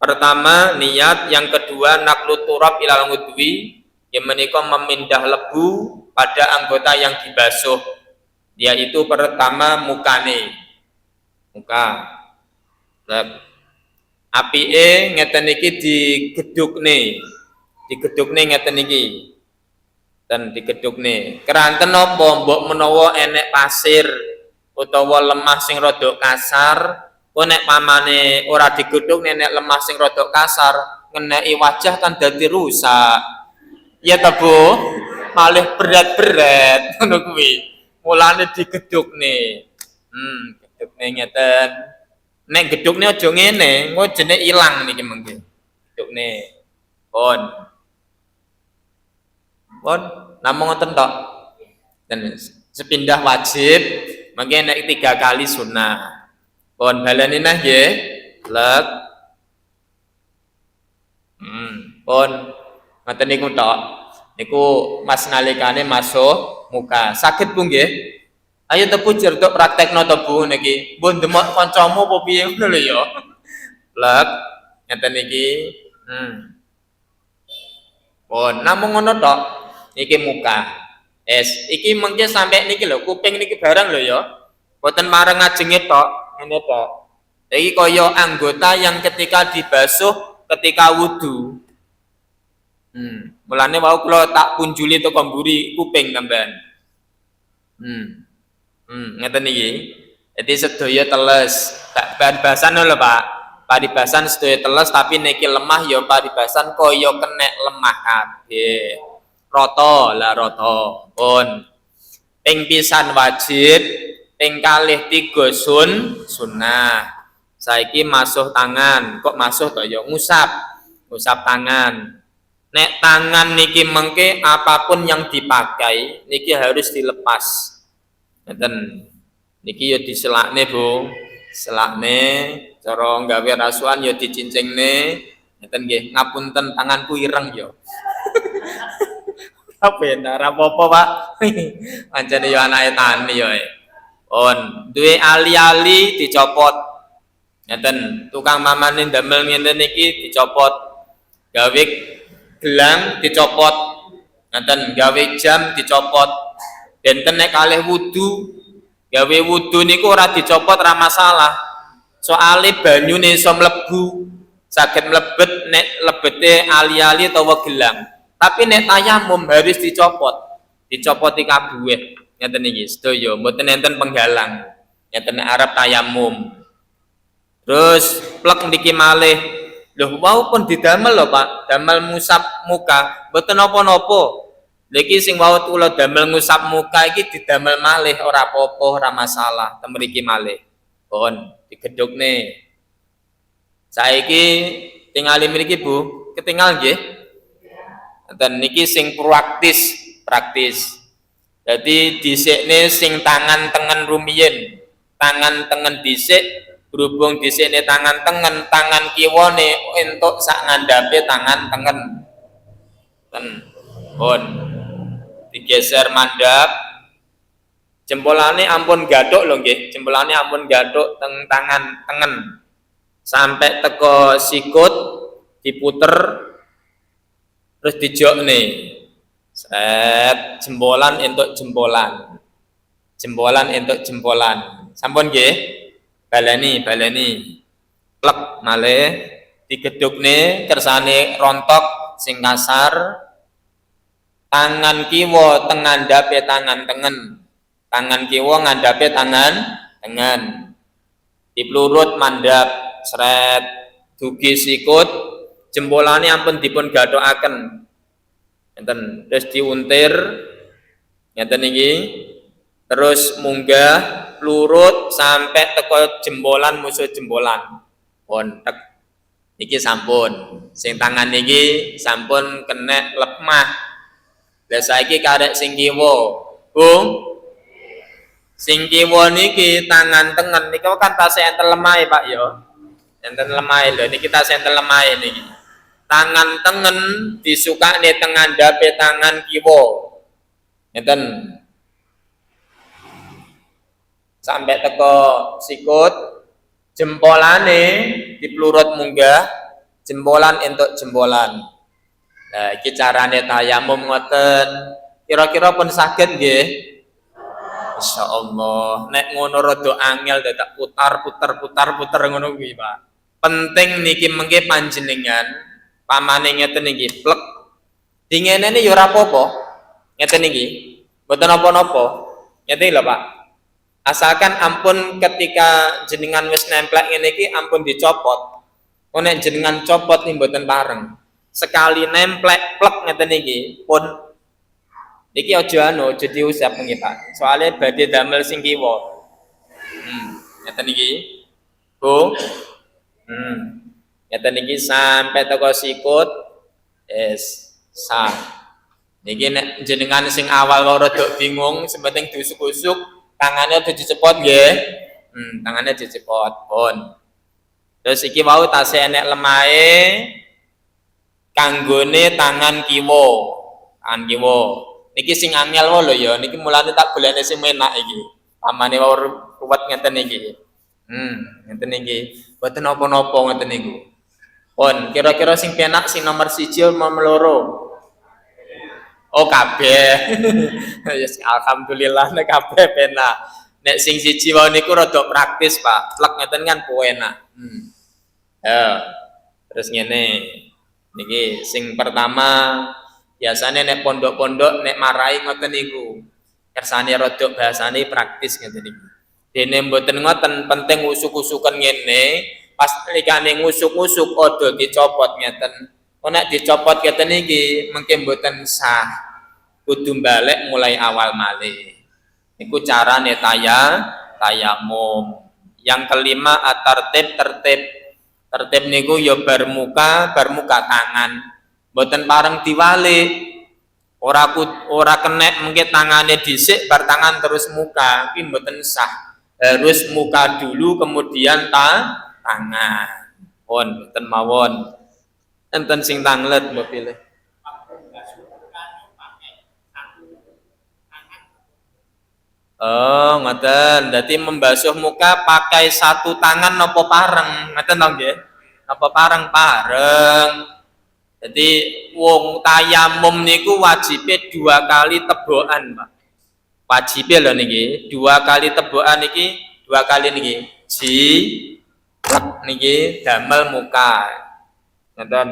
Pertama niat, yang kedua naqlu turab ilal ngudwi, yang menika memindah lebu pada anggota yang dibasuh. Yaitu pertama mukane. Muka. Apike ngeten iki digedhukne ngeten iki. Dan digedhukne. Keranten apa mbok menawa enek pasir utawa lemah sing rada kasar, kok nek pamane ora digedhukne nek lemah sing rada kasar, ngeneki wajah kan dadi rusak. Ya ta, Bu? Malih berat-berat ngono kuwi. Mulane digedhukne. Gedhukne ngeten. Nek gedhukne aja ngene, engko jenenge ilang niki mengke. Gedhukne. Pun namung ngoten tok. Dan sepindah wajib, mengke nek 3 kali sunah. Pun baleni nah nggih. Lek. Pun ngoten niku tok. Niku mas nalikane masuk muka. Saged Bu nggih? Ayo tepu jertuk praktekno to Bu niki. Mbok ndemok kancamu apa piye ngono lho ya. Lek ngeten iki. Pun namung ngono tok. Niki muka. Iki mengke sampai niki lho, kuping niki barang lho ya. Mboten marang ngajenge tok, ngene tok. Iki kaya anggota yang ketika dibasuh ketika wudu. Mulane wau kula tak punjuli teko mburi kuping tambahan. Ngeten iki. Jadi sedaya teles. Tak paribasan lho, Pak. Paribasan sedaya teles tapi niki lemah ya paribasan kaya kenek lemah kabeh. Rata. Pun. Ping pisan wajib, ping kalih 3 sunnah. Saiki masuh tangan. Kok masuh to ya ngusap tangan. Nek tangan niki mengke apapun yang dipakai niki harus dilepas. Ngeten. Niki ya diselakne, Bu. Selakne, cara gawe rasukan ya dicincingne. Ngeten nggih, ngapunten tanganku ireng ya. Apa ya ora apa-apa, Pak. Pancene ya anake tani ya. Duwe ali-ali dicopot. Ngeten, tukang mamane ndamel ngenten iki dicopot. Gawe gelang dicopot. Ngeten, gawe jam dicopot. Benten nek kalih wudu, gawe wudu niku ora dicopot ora masalah. Soale banyune iso mlebu, saged mlebet nek lebete ali-ali utawa gelang. Tapi nek tayamum harus dicopot. Dicopoti kabeh. Ngeten iki sedaya, mboten enten penggalang. Ngeten arep tayamum. Terus plek niki malih. Lho wau pun didamel lho Pak, damel ngusap muka, mboten napa-napa. Lha iki sing wau kula damel ngusap muka iki didamel malih ora apa-apa, ora masalah. Temriki malih. Pun digedhukne. Saiki tingali mriki Bu, ketingal nggih. Dan niki sing praktis. Jadi dhisikne sing tangan tengen rumiyin, tangan tengen dhisik berhubung dhisikne tangan tengen, tangan kiwane entuk sak ngandhape tangan tengen. Pun digeser mandhap. Jempolane ampun gathuk lho nggih, jempolane ampun gathuk teng tangan tengen. Sampai teko sikut diputer terus dijokne. Set jempolan entuk jempolan. Jempolan entuk jempolan. Sampun nggih? Baleni. Plek malih digedhukne kersane rontok sing kasar. Tangan kiwa teng ngandhape tangan tengen. Tangan kiwa ngandhape tangan tengen. Diplurut mandhap sret dugi sikut jempolane ampun dipun gathukaken. Enten terus diuntir ngeten iki terus munggah lurut sampai teko jempolan musuh jempolan pun tek iki sampun sing tangan iki sampun kena lemah. Lah saiki karek sing kiwa Bung sing kiwa niki tangan tengen niki kan tasih enten lemahe Pak ya enten lemahe lho niki tasih enten lemahe niki. Tangan tengen disukane teng ngandhape tangan kiwa. Ngeten. Sampai teko sikut jempolane diplurut munggah, jempolan entuk jempolan. Nah, iki carane tayamum ngoten. Kira-kira pun saged nggih? Insyaallah. Nek ngono rada angel dadak putar ngono kuwi, Pak. Penting niki mengke panjenengan pamane ngeten iki plek dingenene ya ora apa-apa ngeten iki mboten napa-napa ngeten lho Pak asalkan ampun ketika jenengan wis nemplek ngene iki ampun dicopot nek jenengan copot nih mboten pareng sekali nemplek plek ngeten iki pun iki aja aja diusap nggih Pak soalnya badhe damel sing kiwa ngeten iki Bu ngeten iki sampai teko sikut sah. Niki nek jenengan sing awal rada bingung sepenting diusuk-usuk tangane aja dicepot nggih. Tangane dicepot pun. Terus iki wau tasih enek lemahe kanggone tangan kiwa. Tangan kiwa. Niki sing angel wae lho ya, niki mulane tak golekne sing enak iki. Pamane wau kuwat ngeten iki. Ngeten iki. Mboten napa-napa ngeten niku. Pun kira-kira sing penak sing nomor 1 nomor 2. Oh kabeh. Yes, alhamdulillah nek kabeh penak. Nek sing siji wae niku rada praktis, Pak. Plek ngeten kan penak. Terus ngene. Niki sing pertama biasanya nek pondok-pondok nek marai ngoten niku. Kersane rada bahasane praktis ngeten niku. Dene mboten ngoten penting usuk-usuken ngene. Pas likane ngusuk-usuk odo dicopot ngeten. Nek dicopot ngeten iki mengke mboten sah. Kudu balik mulai awal malih. Niku carane tayamum. Yang kelima tertib. Tertib niku ya bar muka tangan. Mboten pareng diwalik. Ora kenek mengke tangane dhisik bar tangan terus muka. Iki mboten sah. Harus muka dulu kemudian tangan. Pun enten mawon. Enten sing tanglet mbok pilih. Oh, ngoten. Dadi membasuh muka pakai satu tangan napa pareng? Ngoten to nggih? Napa pareng-pareng. Jadi wong tayamum niku wajibe 2 kali tebokan, Pak. Wajibe lho niki, 2 kali tebokan niki, 2 kali niki. Ji niki damel muka. Ngoten.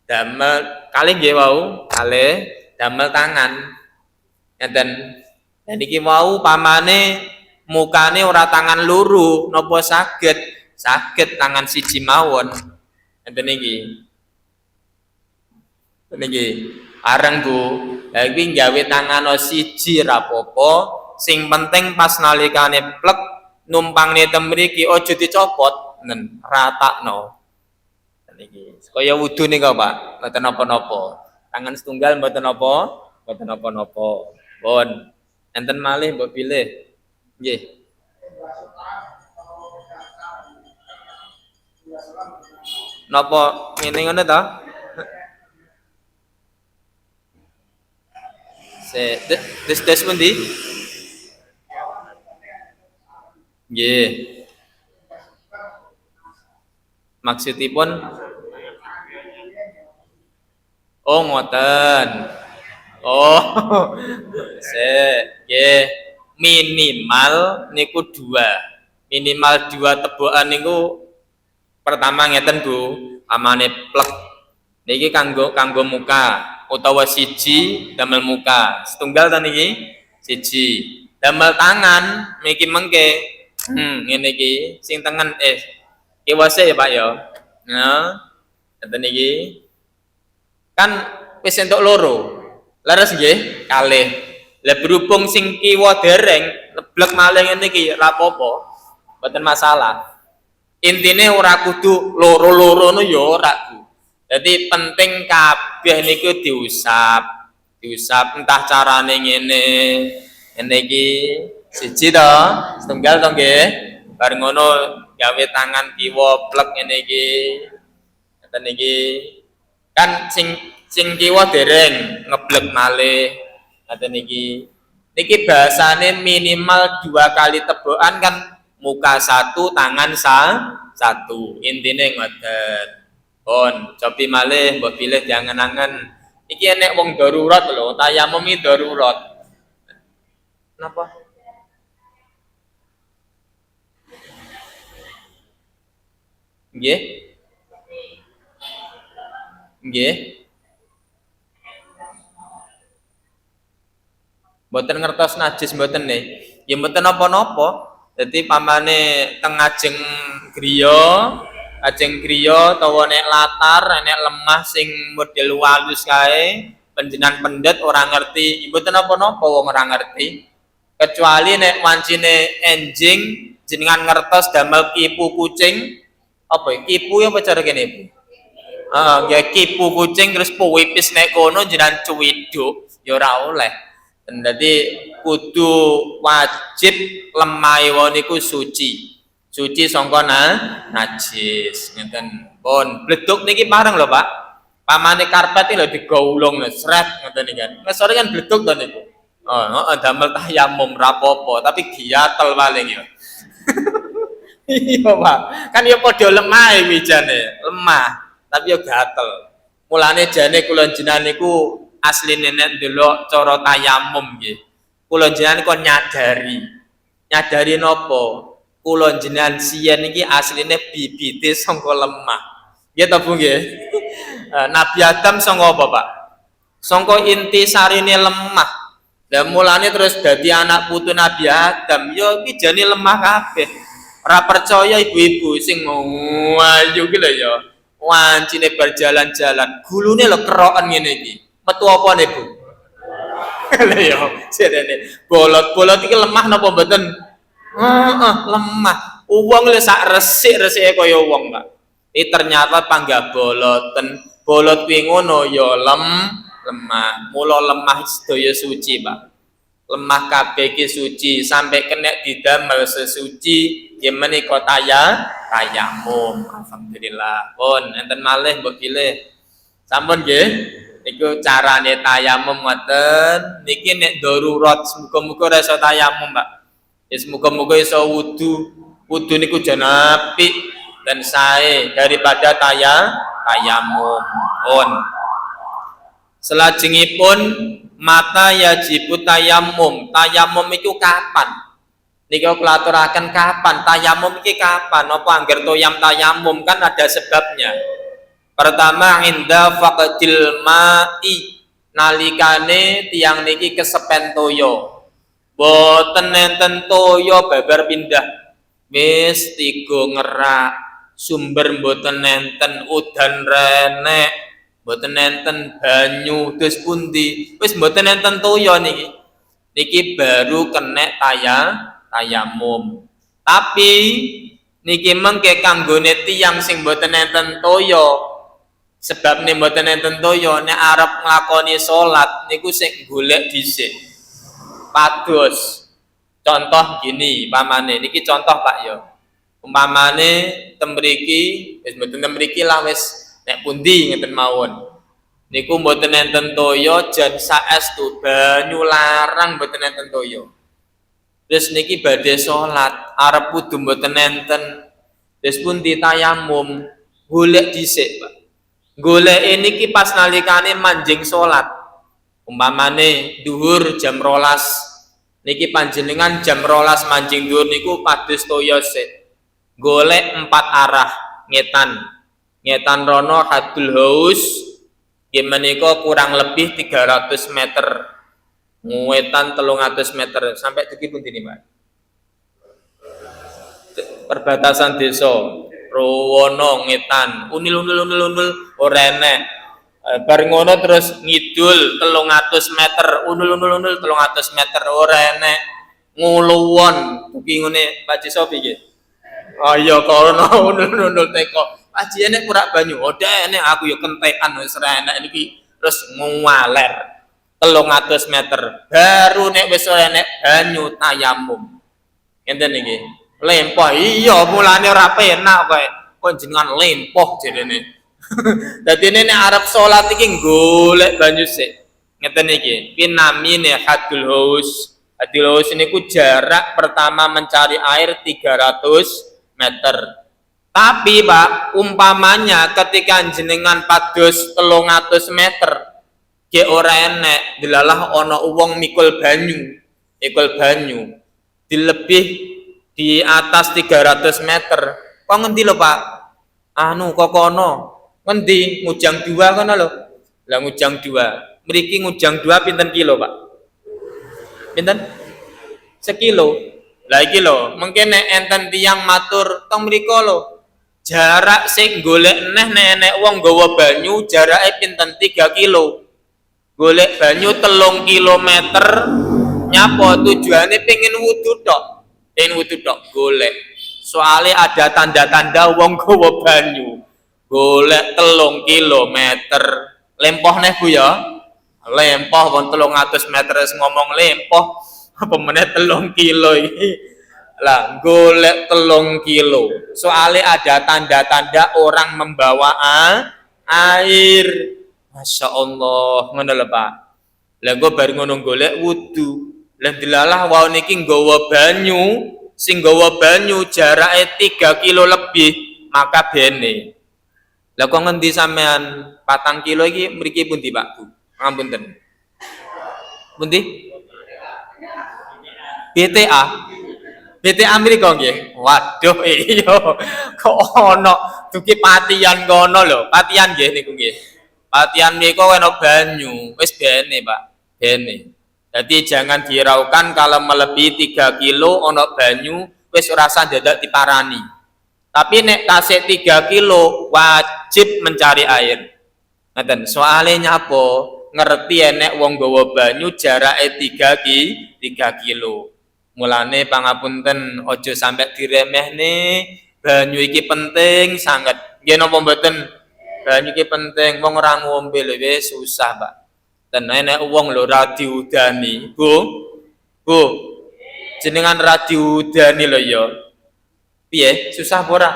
Damel kali nggih wau, kalih damel tangan. Ngoten. Dan iki wau pamane mukane ora tangan loro, napa saged? Saged tangan siji mawon. Ngoten iki. Niki areng Bu. Lah iki gawe tangan siji ra apa-apa, sing penting pas nalikane plek numpangne tem mriki aja dicopot, nen ratakno. Niki kaya wudu nika Pak, mboten napa-napa. Tangan setunggal mboten napa, mboten napa-napa. Pun enten malih mbok pilih. Nggih. Napa ngene ngono ta? Des pundi? Nggih. Maksudipun oh ngoten. Oh. Nggih. Minimal niku 2. Minimal 2 tebokan niku pertama ngeten Bu, amane plek. Niki kanggo muka utawa siji damel muka. Setunggal ta niki? Siji. Damel tangan niki mengke. Ngene iki sing tengen kiwase ya Pak ya. Nah, ngeten niki. Kan wis entuk loro. Leres nggih? Kalih. Lah berhubung sing kiwa dereng, leblek malih ngene iki ora apa-apa. Mboten masalah. Intine ora kudu loro-loro no ya ora Bu. Jadi penting kabeh niku diusap. Diusap entah carane ngene. Ngene iki siji to, setunggal to nggih. Bar ngono gawe tangan kiwa plek ngene iki. Ngeten iki. Kan sing kiwa dereng ngeblek malih. Ngeten iki. Niki bahasane minimal 2 kali tebokan kan muka 1, tangan 1. Intine ngoten. Pun cobi malih mbok pilih diangen-angen. Iki enek wong darurat lho, tayamum iki darurat. Napa? Nggih. Nggih. Mboten ngertos najis mboten nih. Ya mboten napa-napa. Dadi pamane teng ajeng griya utawa nek latar nek lemah sing model walus kae panjenengan pendet ora ngerti mboten napa-napa wong ora ngerti kecuali nek wancine enjing jenengan ngertos damel kipu kucing apa kipu apa cara kene Bu ya kipu kucing terus puwipis nek kono jenengan cuwiduk ya ora oleh dadi kudu wajib lemah niku suci sangka najis ngeten pun bleduk niki bareng lho Pak pamane karpet iki lho digaulung sret ngeten iki kan ngesore kan bleduk to niku damel tayamum ra apa-apa tapi giatel paling ya iya Pak kan ya padha lemah wijane lemah tapi ya gatel mulane jane kula jenengan niku asline nek ndelok cara tayamum nggih kula jenengan kok nyadari napa kula jenengan siyen iki asline bibite sangka lemah. Nggih to Bu nggih. Nabi Adam sangka apa, Pak? Sangka inti sarine lemah. Lah mulane terus dadi anak putu Nabi Adam, ya iki jane lemah kabeh. Ora percaya ibu-ibu sing ayu ki lho ya. Wancine berjalan-jalan, gulune lho keroken ngene iki. Metu apa nih Bu? Lha ya, sedene. Bolot-bolot iki lemah napa mboten? Lemah. Wong le sak resik-resike kaya wong, Pak. Iki ternyata panggah boloten. Bolot kuwi ngono ya lemah. Mula lemah sedaya suci, Pak. Lemah kabeh iki suci sampai kena didamel sesuci ya menika tayamum. Alhamdulillah. Pun enten malih mbok pilih. Sampun nggih. Iku carane tayamum ngoten. Niki nek darurat muga-muga ora iso tayamum, Pak. Ya muga-muga iso wudu. Wudu niku jan apik dan sae daripada tayamum. Selajengipun mata yajibu tayamum. Tayamum iku kapan? Niki kula aturaken kapan tayamum iki kapan? Apa angger toyam tayamum kan ada sebabnya. Pertama inda faqdil ma'i nalikane tiang niki kesepen toyo. Boten nenten toyo babar pindah. Wis tiga ngerak sumber boten nenten udan renek, boten nenten banyu dus pundi. Wis boten nenten toyo niki. Niki baru kena tayamum. Tapi niki mengke kanggone tiyang sing boten nenten toyo. Sebab nih mboten enten toyo nek arep nglakoni salat niku sing golek dhisik. Pados. Contoh gini, umpamane niki contoh Pak ya. Umpamane tem mriki wis mboten tem mriki lah wis nek pundi ngeten mawon. Niku mboten enten toyo jan saestu banyu larang mboten enten toyo. Terus niki badhe salat arep wudu mboten enten. Terus pundi tayamum golek dhisik Pak. Golek niki pas nalikane manjing salat. Umpamane duhur jam 12. Niki panjenengan jam 12 manjing duhur niku padus toya sik. Golek 4 arah ngetan. Ngetan rono hadul haus. Nggih menika kurang lebih 300 meter. Ngetan 300 meter sampai dugi pundi niki, Pak? Perbatasan desa. Rowono ngetan unil ora enek bareng ngono terus ngidul 300 meter unul 300 meter ora enek nguluwon iki ngene Pak Ji Sofi nggih ayo kono unul teko Pak Ji enek kurak banyu ode enek aku yo kentekan wis ora enek niki terus nguwaler 300 meter baru nek wis ora enek banyu tayamum ngenten niki lempoh iya mulane ora penak kok jenengan lempoh jarene. Dadi nek arep salat iki golek banyu sik. Ngeten iki, pinamine hadul haus. Hadul haus niku jarak pertama mencari air 300 meter. Tapi Pak, umpamanya ketika jenengan padus 300 meter, ge ora enek delalah ana wong mikul banyu. Mikul banyu. Dilebih di atas 300 meter. Kok ngendi lho Pak? Anu kok kono. Ngendi? Ngujang 2 kono lho. Lah ngujang 2. Mriki ngujang 2 pinten kilo, Pak? Pinten? Sekilo. Lah iki lho, mengke nek enten tiyang matur teng mriko lho. Jarak sing golek neh nek enek wong nggawa banyu jarake pinten 3 kilo. Golek banyu 3 kilometer nyapa tujuane pengen wudu tok. Wudu tok golek. Soale ada tanda-tanda wong gawa banyu. Golek 3 kilometer. Lempoh neh Bu ya. Lempoh wong 300 meter ngomong lempoh apa meneh 3 kilo iki. Lah golek 3 kilo. Soale ada tanda-tanda orang membawa air. Masya Allah, ngono lho Pak. Lah engko bar ngono golek wudu. Lah delalah wau niki nggawa banyu, sing nggawa banyu jarake 3 kilo lebih, maka bene. Lah kok ngendi sampean 4 kilo iki mriki pundi Pak Bu? Ngapunten. Pundi? BTA. BTA mriko nggih. Waduh iya. Kok ono duki patian kono lho. Patian nggih niku nggih. Patian niku ono banyu. Wis bene Pak. Bene. Jadi jangan dihiraukan kalau melebihi 3 kilo ono banyu wis ora usah dadak diparani. Tapi nek tasik 3 kilo wajib mencari air. Ngaten, soale nyapa ngerti enek wong gawa banyu jarake 3 kilo. Mulane pangapunten aja sampai diremehne, banyu iki penting sangat. Nggih napa mboten? Banyu iki penting, wong ora ngombe lho wis susah, Pak. Dan enek wong lho ra diudani. Bu. Jenengan ra diudani lho ya. Piye? Susah apa ora?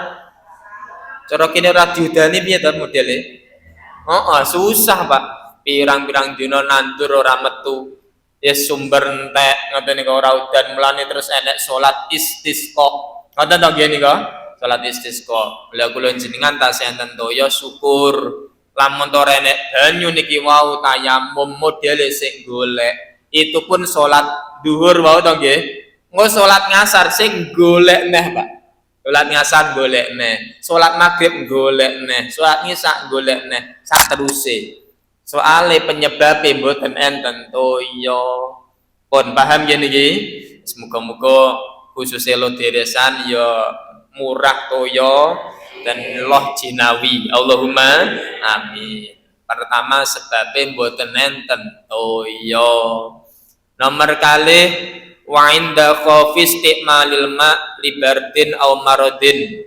Cara kene ra diudani piye to modele? Heeh, susah, Pak. pirang-pirang dina nandur ora metu. Ya sumber entek ngoten niku ora udan mulane terus enek salat istisqa. Ngoten to nggih niku? Salat istisqa. Lha kula jenengan tasih enten toya syukur. Lamun ora enek banyu niki wau tayamum modele sing golek. Itu pun salat duhur wau to nggih. Engko salat ngasar sing golek neh, Pak. Salat ngasar golek neh. Salat maghrib golek neh. Salat isya golek neh. Sak teruse. Soale penyebabe mboten enten toya. Pun paham yen iki? Semoga-moga khusus elo deresan ya murah toya dan loh jinawi. Allahumma amin. Pertama sebabnya mboten enten toya. Nomor kalih wa inda khaufi istimalil ma libardin au maradin.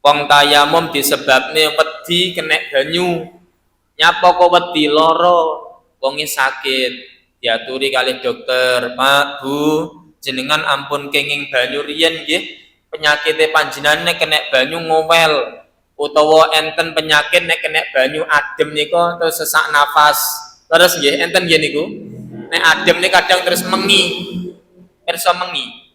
Wong tayamum disebabne wedi kena banyu. Nyapa kok wedi lara, wonge sakit. Diaturi kalih dokter, "Pak, Bu, jenengan ampun kenging banyu riyen nggih. Penyakite panjenengan nek kena banyu ngowel utawa enten penyakit nek kena banyu adem niku terus sesak nafas." Terus nggih enten nggih niku. Nek adem nih kadang terus mengi. Pirsa mengi.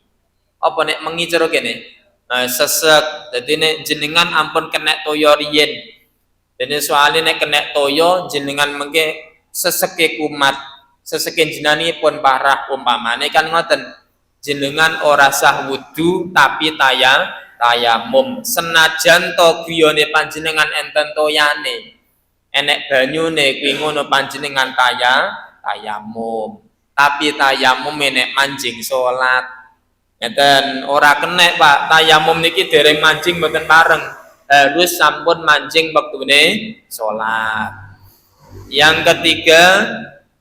Apa nek mengi cara kene? Nah, sesek. Dadi nek jenengan ampun kena toya riyen. Dene soalnya nek kena toya jenengan mengke seseke kumat, seseke jenani pun parah umpamane kan ngoten. Jenengan ora sah wudu tapi tayamum. Senajan to griyane panjenengan enten toyane. Enek banyune kuwi ngono panjenengan tayamum. Tapi tayamum nek manjing salat. Ngeten ora kena Pak, tayamum niki dereng manjing mboten bareng. Harus sampun mancing waktune sholat. Yang ketiga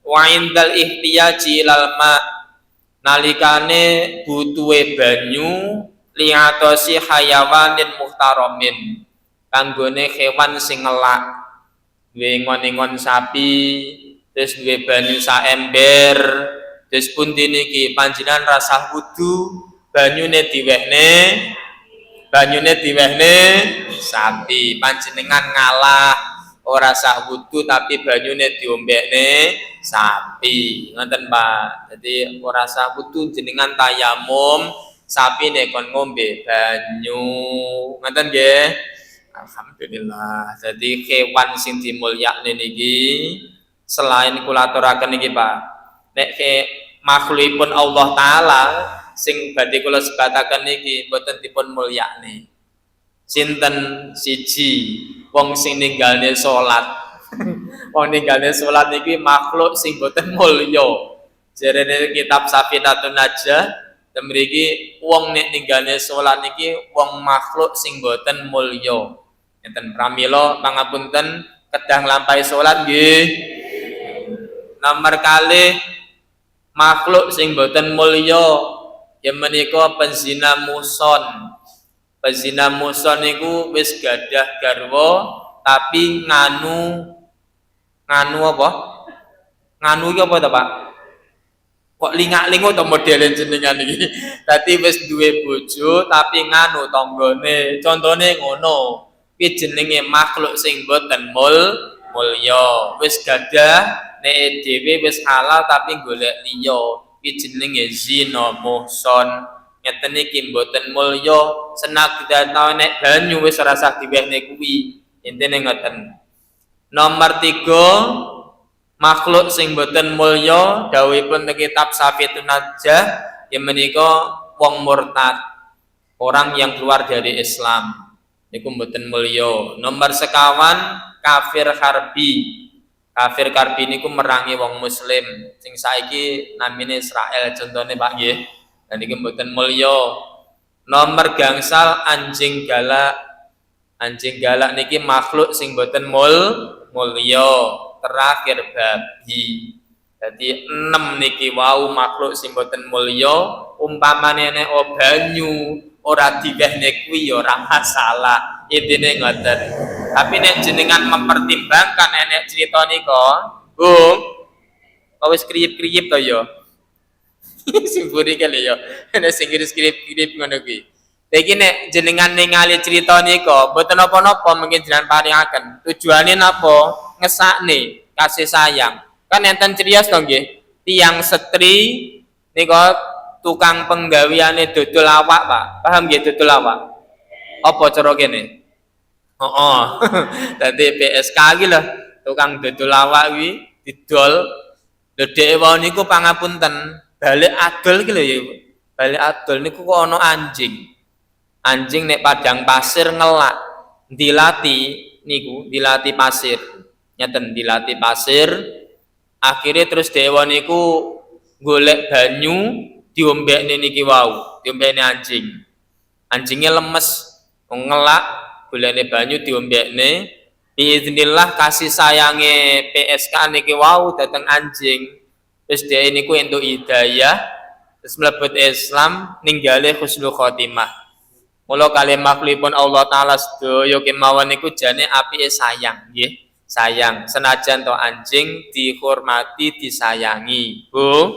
wa indal ihtiyaji ilal ma nalikane butuhe banyu liatosi hayawanin muhtaramin kanggone hewan sing ngelak duwe ngon-ngon sapi terus duwe banyu saember terus pundi niki panjenengan rasa wudu banyune diwehne sapi panjenengan ngalah ora sah wudu tapi banyune diombekne sapi ngoten Pak. Jadi ora sah wudu jenengan tayamum sapi nek kon ngombe banyu ngoten nggih. Alhamdulillah. Jadi kewan sing dimulyakne niki selain kula aturaken niki Pak. Nek makhlukipun Allah taala sing badhe kula sebataken niki boten dipun mulyakne. Sinten siji wong sing ninggalne salat. Wong ninggalne salat niki makhluk sing boten mulya. Jarene kitab Safinatun Najah mriki wong nek ninggalne salat niki wong makhluk sing boten mulya. Enten pramila pangapunten kedah lampahi salat nggih. Nomor kalih makhluk sing boten mulya ya menika penzina muson. Penzina muson niku wis gadah garwa tapi nganu apa? Nganu iki apa to, Pak? Kok lingak-lingu to modele jenengan iki. Dadi wis duwe bojo tapi nganu tanggane. Contone ngono. Ki jenenge makhluk sing boten mulya. Wis gadah nek dhewe wis halal tapi golek liya. Ki jenenge zina muhson. Ngeten iki mboten mulya, senadyan nek banyu wis ora sah diwehne kuwi. Intine ngoten. Nomor 3 makhluk sing mboten mulya dawuhipun teng kitab Safinatun Najah ya menika wong murtad. Orang yang keluar dari Islam niku mboten mulya. Nomor 5 kafir harbi. Kafir harbi niku merangi wong muslim sing saiki namine Israel contone Pak nggih. Dan iki mboten mulya. Nomor gangsal anjing galak. Anjing galak niki makhluk sing mboten mulya. Terakhir babi. Jadi 6 niki wau makhluk sing mboten mulya. Umpamane nek banyu ora diwehne kuwi ya ora masalah. Intine ngoten. Tapi nek jenengan mempertimbangkan enek crita nika, Bung, kok wis kriyip-kriyip to ya. Sing buri kali ya. Nek sing skrip-skrip ngono kuwi. Iki nek jenengan ningali crita nika, mboten napa-napa mungkin jenengan paringaken. Tujuane napa? Ngesakne. kasih sayang. Kan enten criyos to nggih. Tiang setri nika tukang penggaweane dodol awak, Pak. Paham nggih dodol awak? Apa cara kene? Heeh. Dadi PSK iki lho, tukang dodol awak kuwi didol. Lho dhek wae niku pangapunten, balik adol iki lho ya. Balik adol niku kok ana anjing. Anjing nek padang pasir ngelak. Dilati pasir. Nyeten dilati pasir. Akhirnya terus dewa niku golek banyu diombekne niki wau, diombekne anjing. Anjingnya lemes, ngelak, golekne banyu diombekne. Biiznillah kasih sayange PSK niki wau dateng anjing. Terus dia niku entuk hidayah, terus mlebet Islam, ninggale husnul khotimah. Mula kalih makhlukipun Allah taala sedaya kemawon niku jane apike sayang, nggih. Sayang, senajan to anjing dihormati, disayangi. Bu,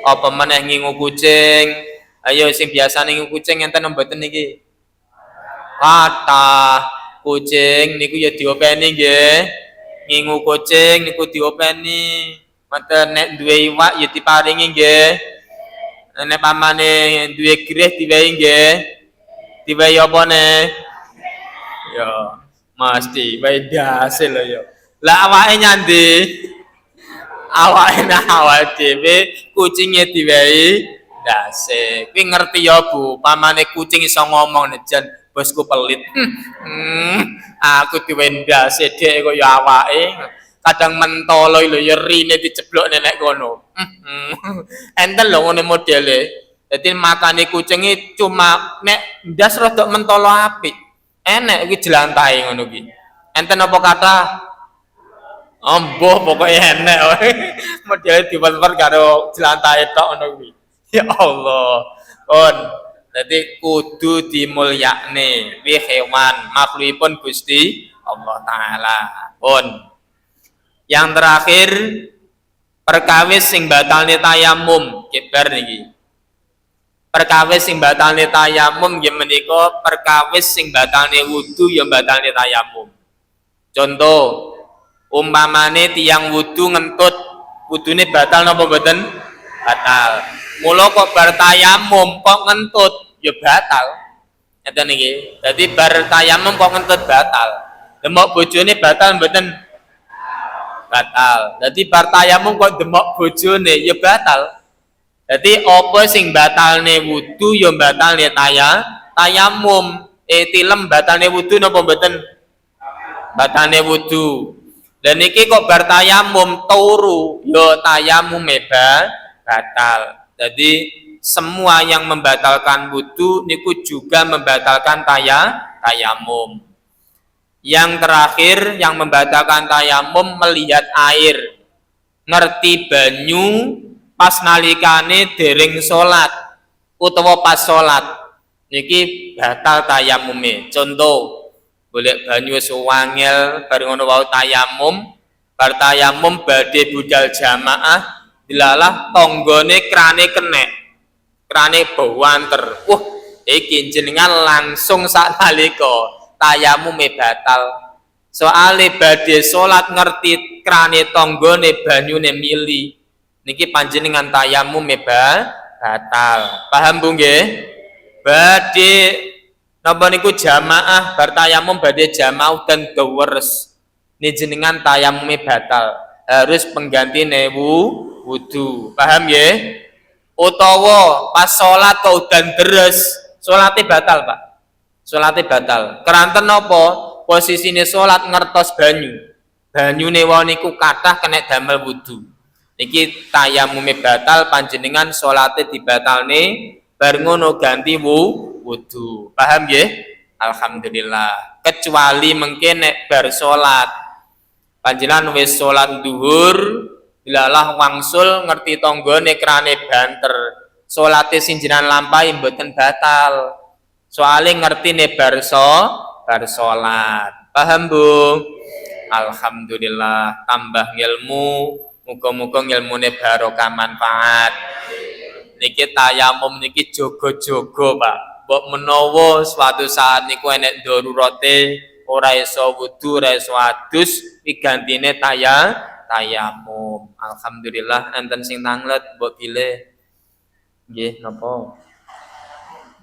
apa meneh ngingu kucing? Ayo sing biasa ngingu kucing enten mboten niki? Kathah kucing niku ya diopeni nggih. Ngingu kucing niku diopeni. Mboten nek duwe iwak ya diparingi nggih. Nek pamane duwe greh diwehi nggih. Diwehi apa ne? Ya mesti wae dase lho ya. Lah awake nyandi. Awake awake dhewe kucinge diwehi dase. Kuwi ngerti ya Bu, pamane kucing iso ngomong jan bosku pelit. Aku diwehi dase dhek kok ya awake. Kadang mentolo lho ya rine diceblok nek kono. Enten lho ngene modele. Dadi makane kucinge cuma nek ndas rada mentolo apik. Enek iki jelantahe ngono ki. Enten apa kata? Ambuh pokoke enek wae. Modele diwer karo jelantahe tok ngono kuwi. Ya Allah. Pun dadi kudu dimulyakne. Kuwi hewan, makhlukipun Gusti Allah taala. Pun. Yang terakhir perkawis sing batalne tayamum, kibar niki. Perkawis sing batalne tayamum nggih menika perkawis sing batalne wudu ya batalne tayamum. Contoh, umpamane tiyang wudu ngentut, wudune batal napa mboten? Batal. Mula kok bar tayamum kok ngentut ya batal. Ngeten niki. Dadi bar tayamum kok ngentut batal. Demok bojone batal mboten? Batal. Dadi bar tayamum kok demok bojone ya batal. Jadi apa sing batalne wudu ya batalne tayamum. Tilem batalne wudu napa mboten? Batalne wudu. Dan iki kok bar tayamum turu ya tayamume batal. Jadi semua yang membatalkan wudu niku juga membatalkan tayamum. Yang terakhir yang membatalkan tayamum melihat air. Ngerti banyu pas nalikane dereng salat utawa pas salat niki batal tayamume. Contoh, golek banyu wis wangel bareng ngono wau tayamum, bar tayamum badhe budal jamaah dilalah tanggane krane kenek. Krane bawanter. Wah, iki jenengan langsung sak nalika tayamume batal. Soale badhe salat ngerti krane tanggane banyune mili. Niki panjenengan tayamum batal. Paham Bu nggih? Badhe napa niku jamaah bar tayamum badhe jamaah dan dawres. Niki jenengan tayamume batal. Harus penggantine wudu. Paham nggih? Utawa pas salat kok udan deres, salate batal, Pak. Salate batal. Keranten napa? Posisine salat ngertos banyu. Banyune wae niku kathah kena damel wudu. Niki tayamume batal panjenengan salate dibatalne bar ngono ganti wudu. Paham nggih? Alhamdulillah. Kecuali mungkin nek bar salat panjenengan wis salat zuhur dilalah wangsul ngerti tanggane krane banter. Salate sing jenengan lampahi mboten batal. Soale ngertine bar salat. Paham Bu? Alhamdulillah tambah ilmu. Muga-muga ilmune barokah manfaat. Niki tayamum niki jogo-jogo, Pak. Mbok menawa suatu saat niku enek darurate ora iso wudu, ora iso adus, iki gantine tayamum. Alhamdulillah enten sing tanglet mbok pilih. Nggih napa?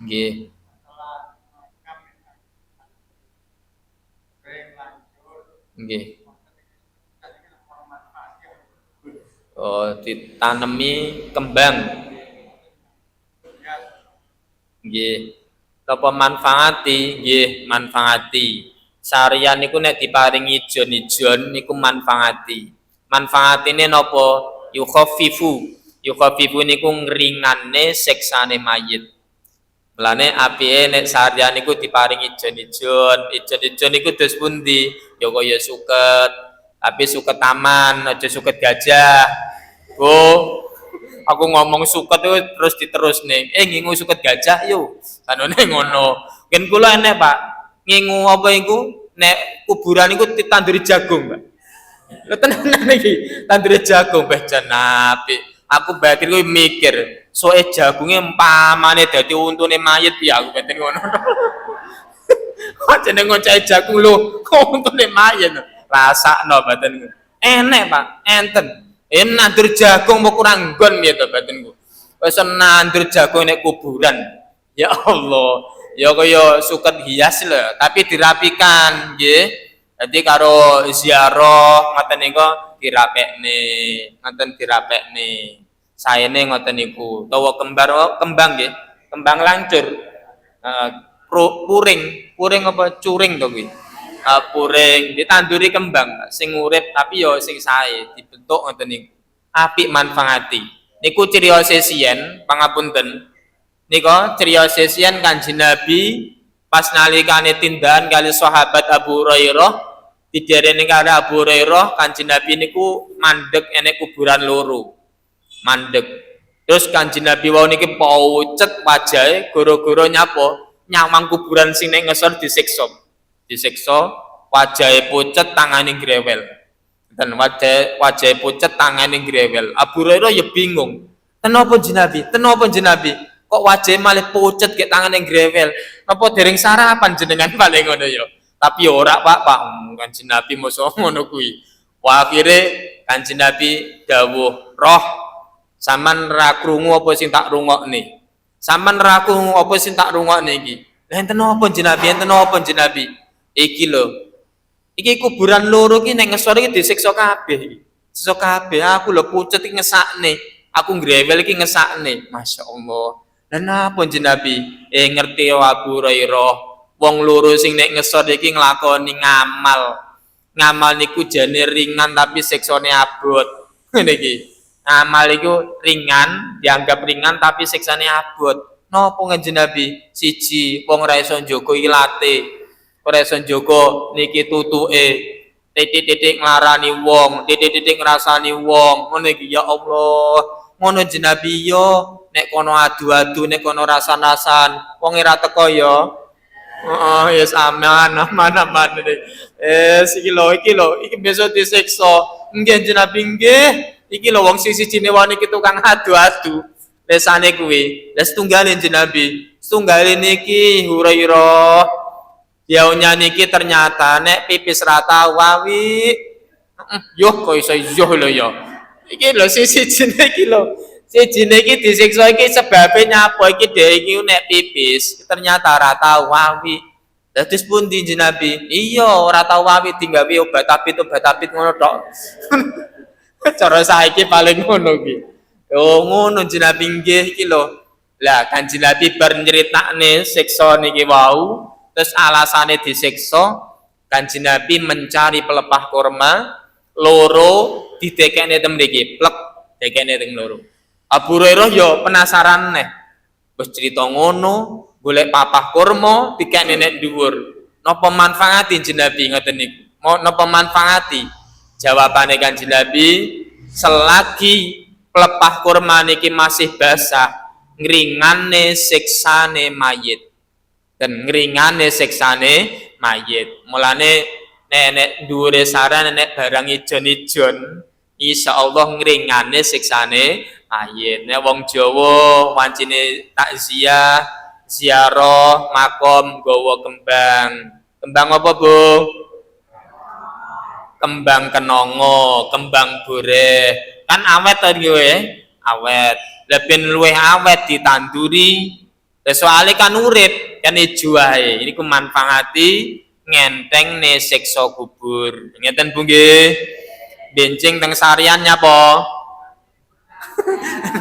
Nggih. Nggih. Oh, ditanemi kembang. Nggih. Napa manfaati? Nggih, manfaati. Sarian niku nek diparingi ijon-ijon niku manfaati. Manfaatine napa? Yukhaffifu. Yukhaffifu niku ngringane siksane mayit. Mulane apike nek sarian niku diparingi ijon-ijon. Ijon-ijon niku dos pundi? Ya kaya suket. Tapi suket taman, aja suket gajah. Oh, aku ngomong suket itu terus diterus nih. Ngingu suket gajah yuk. Kanone ngono. Ken kula enek, Pak. Ngingu apa iku? Nek kuburan iku ditanduri jagung, Pak. Lha tenan iki, tanduri jagung Mbah jan apik. Aku batin kuwi mikir, soe jagunge empamane dadi untune mayit piye aku batin ngono. Kok jeneng ngocahe jagung lho, untune mayit. Rasakno batin. Enek, Pak, enten. Nandur jagung mau kurang gon ya to batinku. Wis nandur jagung nek kuburan. Ya Allah, ya kaya suket hias lho, tapi dirapikan nggih. Dadi karo ziarah ngoten niku dirapekne, ngoten dirapekne. Saene ngoten niku. Utawa kembang nggih. Kembang lancur. Puring apa curing to kuwi? Puring ditanduri kembang sing urip tapi yo sing sae dibentuk ngoten niku apik manfaati niku ciriya sesien pangapunten nika ciriya sesien Kanjeng Nabi pas nalikane tindakan kali sahabat Abu Hurairah didereni karo Abu Hurairah Kanjeng Nabi niku mandeg enek kuburan loro mandeg terus Kanjeng Nabi wau niki paucet wajahe goro-goro nyawang kuburan sing nek ngesor disiksa wajahe pucet tangane grewel dan wajahe pucet tangane grewel Abu Hurairah ya bingung kenapa Nabi kok wajahe malah pucet ke tangane grewel napa dereng sarapan jenengan paling ngono ya tapi ora Pak Kanjeng Nabi mosok ngono kuwi akhire Kanjeng Nabi dawuh roh sampean ra krungu apa sing tak rungokne sampean ra krungu apa sing tak rungokne iki enten apa Jeneng Nabi iki lho. Iki kuburan loro iki nek ngesor iki disiksa kabeh. Siksa kabeh. Aku lho pucet iki ngesakne. Aku grewel iki ngesakne. Masyaallah. Lah napa jeneng Nabi? Ngerti Abu Hurairah. Wong loro sing nek ngesor iki nglakoni ngamal. Ngamal niku jane ringan tapi siksane abot. Ngene iki. Ngamal iku ringan, dianggap ringan tapi siksane abot. Napa Kanjeng Nabi? Siji, wong ora iso njogo ilate. Ora iso njogo niki tutuke titik-titik nglarani wong titik-titik ngrasani wong ngono iki ya Allah ngono Nabi yo nek kono adu-adu nek kono rasan-rasan wong ora teko yo yes aman iki lho iki besok disiksa nggih Nabi nggih iki lho wong siji-sijine wani iki tukang adu-adu lesane kuwi les tunggale Nabi tunggale niki Hurairah Yaunya niki ternyata nek pipis rata wawi yo kok iso yo lho yo iki lho siji-sijine iki lho sijine iki disiksa iki sebabe nyapa iki dhek iki nek pipis ternyata rata wawi dadi pundi Nabi iya ora tau wawi digawe obat-abit ngono tok cara saiki paling ngono iki oh ngono Nabi nggih iki lho lah Kanjeng Nabi bar nyritakne siksa niki wau terus alasane disiksa Kanjeng Nabi mencari pelepah kurma loro didekekne teng mriki plek dekekne teng loro Abu Hurairah yo penasaran neh wis crita ngono golek papah kurma dikekne nek dhuwur napa manfaati Kanjeng Nabi ngoten niku napa manfaati jawabane Kanjeng Nabi selagi pelepah kurma niki masih basah ngringane siksane mayit dan ngringane siksane mayit mulane nek dhuwure saran nek barang ijon-ijon insyaallah ngringane siksane mayit nek wong Jawa wancine takziah ziarah makom nggawa kembang apa Bu kembang kenongo, kembang boreh. Kan awet to kowe, awet. Lah ben luwih awet ditanduri. Lah soalé kan urip, kan ijo ae. Niku manfaati ngenteng ne siksa kubur. Ngeten Bu nggih. Bencing teng sarian nyapa?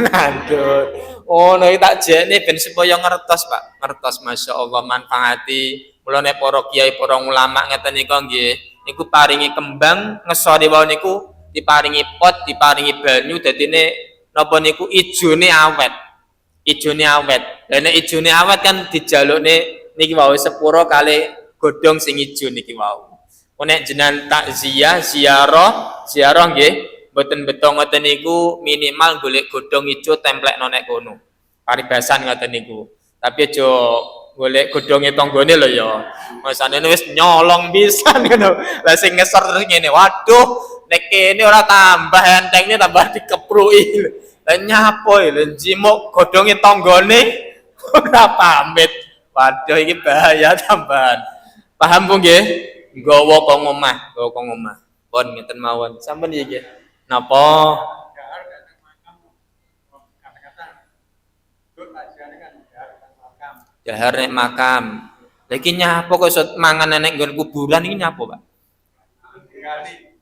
Ngandut. Oh, nek tak jekne ben supaya ngertos, Pak. Ngertos masyaallah manfaati. Mula nek para kiai, para ulama ngeten niku nggih, niku paringi kembang, ngesore wau niku diparingi pot, diparingi banyu dadine napa niku ijone awet. Ijone awet. Lah nek ijone awet kan dijalukne niki wau sepuro kali godhong sing ijo niki wau. Nek jenengan takziah, ziarah nggih mboten beto ngoten niku minimal golek godhong ijo templekno nek kono. Paribasan ngoten niku. Tapi aja golek godhonge tanggane lho ya. Masane wis nyolong pisan ngono. Lah sing ngesor terus ngene. Waduh, nek kene ora tambah entenge tambah dikepruki. Lah nyapo lho njimuk godhonge tanggane ora pamit. Waduh iki bahaya tambahan. Paham Bu nggih? Nggawa kok omah, Pun ngeten mawon. Sampun iki. Napa? Dahar nek makam. Lagi nyapa kok iso mangan nek nggon kuburan iki nyapa, Pak?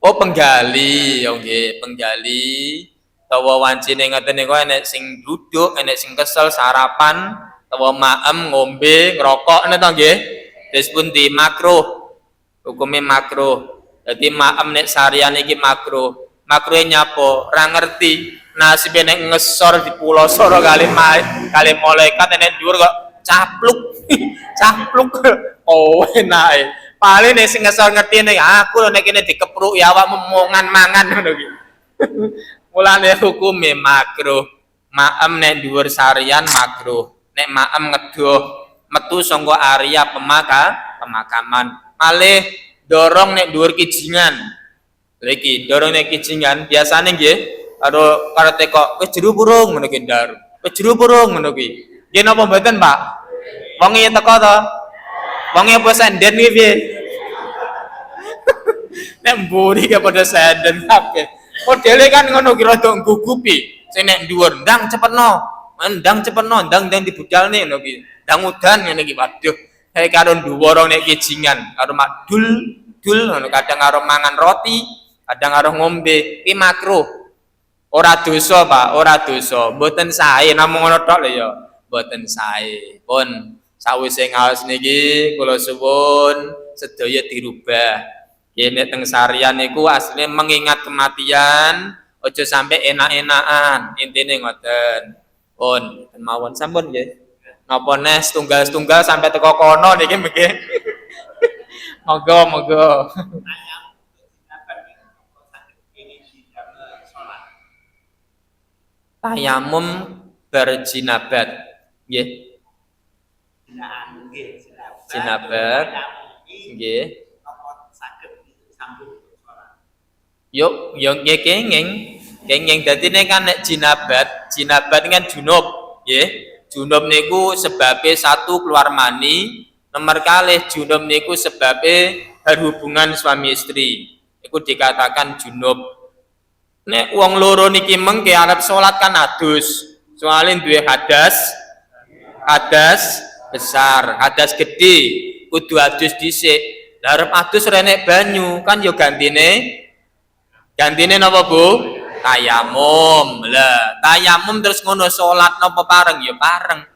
Oh, penggali. Oh nggih, penggali. Tawa wancine ngoten niku enek sing duduk, enek sing kesel sarapan, tawa maem ngombe, ngerokok ngoten to nggih. Disebut di makruh. Hukumnya makruh. Jadi maem nek sarian iki makruh. Makruhe nyapo? Ora ngerti. Nasibe nek ngesor di pulau soro kali malaikat nek dhuwur kok capluk. Capluk. Oh, enake. Paling nek sing ngesor ngerti nek aku nek kene dikepruk ya awakmu mangan ngono ki. Mulane hukume makruh. Maem nek dhuwur sarian makruh. Nek maem ngedoh metu saka area pemakaman. Malih dorong nek dhuwur kijingan. Lagi dorong nek kijingan biasane nggih karo teko wis jero burung ngono ki ndar. Wis jero burung ngono ki. Nggih napa mboten, Pak? Wong iki teko to. Wong iki apa senden iki piye? Nek mburi ke padha senden kabeh. Modele kan ngono ki rada nggugupi. Sing nek dhuwur ndang cepetno. Ndang cepetno, ndang dibudalne ngono ki. Ndang udan ngene iki. Waduh. Kayak karo dhuwur nek kijingan, karo mak dul ngono kadang karo mangan roti, kadang karo ngombe, iki makruh. Ora dosa, Pak, ora dosa. Mboten sae namung ngono tok lho ya. Mboten sae. Pun sawise ngaos niki kula suwun sedaya dirubah. Yen nek teng sarian niku asline mengingat kematian, aja sampai enak-enakan. Intine ngoten. Pun mawon sampun nggih. Napa neh setunggal sampai teko kono niki nggih. Moga. Tayamum berjinabat. Nggih. Jinabat. Nggih. Yuk, nggih kenging dadi nek kan nek jinabat kan junub, nggih. Junub niku sebabnya satu keluar mani, nomor kalih junub niku sebabnya berhubungan suami istri. Iku dikatakan junub. Nek wong loro niki mengke arep salat kan adus. Soalnya duwe hadas besar, hadas gede, kudu adus dhisik. Lah arep adus renek banyu, kan yo gantine napa, Bu? Tayamum. Lah, tayamum terus ngono salat napa pareng ya pareng.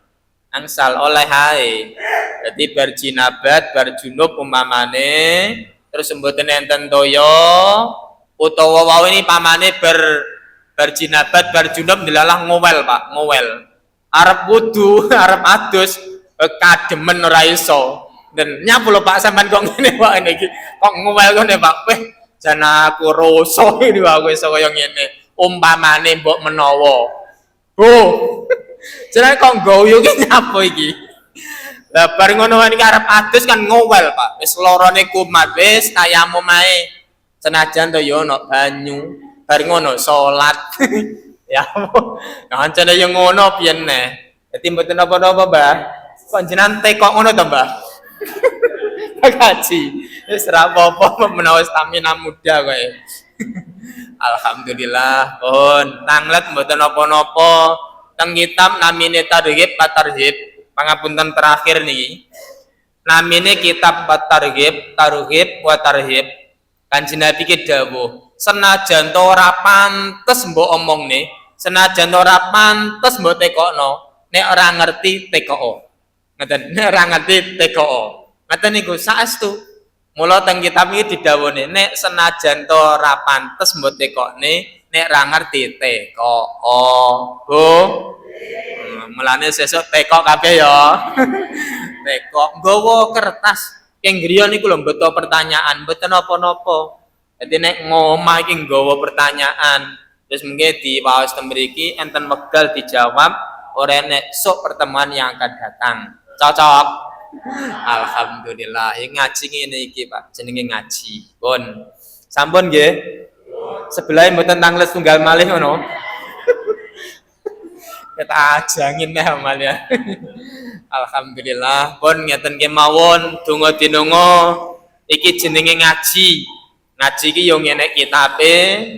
Angsal oleh hae. Dadi berjinabat, berjunub umpamane terus mboten enten toya utawa wau ini pamane berjinabat, berjunub dilalah ngowel, Pak, ngowel. Arep wudu, arep adus kademen ora iso. Dan nyapu lho Pak sampean kok ngene Pak niki. Kok ngowel ngene Pak. Weh, jan aku rasa iki aku iso kaya ngene. Umpamane mbok menawa. Bu. Jenenge kok nggoyo ki nyapa iki? Lah bar ngono iki arep adus kan ngowel, Pak. Wis lorone kumat, wis tayamum ae. Senajan to yo ono banyu. Bar ngono salat. Ya. Kancane yo ngono piye neh. Dadi mboten apa-apa, Mbah. Kok jenengan tekok ngono to, Mbah? Ngaji. Wis ora apa-apa menawa stamina muda kowe. Alhamdulillah pun tanglet mboten napa-napa. Teng kitab namine targhib patarhib. Pangapunten terakhir niki. Namine kitab targhib wa tarhib. Kanjeng Nabi ki dawuh, senajan to ora pantes mbok omongne, senajan ora pantes mbok tekokno, nek ora ngerti tekoko. Ngeten, nek ora ngerti tekoko. Ngeten niku saestu. Mula teng kitab iki didhawuhne, nek senajan to ora pantes mbok tekokne, nek ora ngerti tekoko. Bu. Mulane sesuk tekok kabeh ya. Tekok nggawa kertas. Keng griya niku lho mboten pertanyaan, mboten napa-napa. Dadi nek ngomah iki nggawa pertanyaan, terus mengke diwaos ten mriki enten wekdal dijawab ora nek sok pertemuan yang akan datang. Cocok. Alhamdulillah. Ngaji ngene iki, Pak. Jenenge ngaji. Pun. Sampun nggih? Sebelah mboten tangles tunggal malih ngono. Kita ajangin meh amal ya. Alhamdulillah pun ngeten kemawon donga dinonga iki jenenge ngaji. Ngaji iki yo ngene kitabe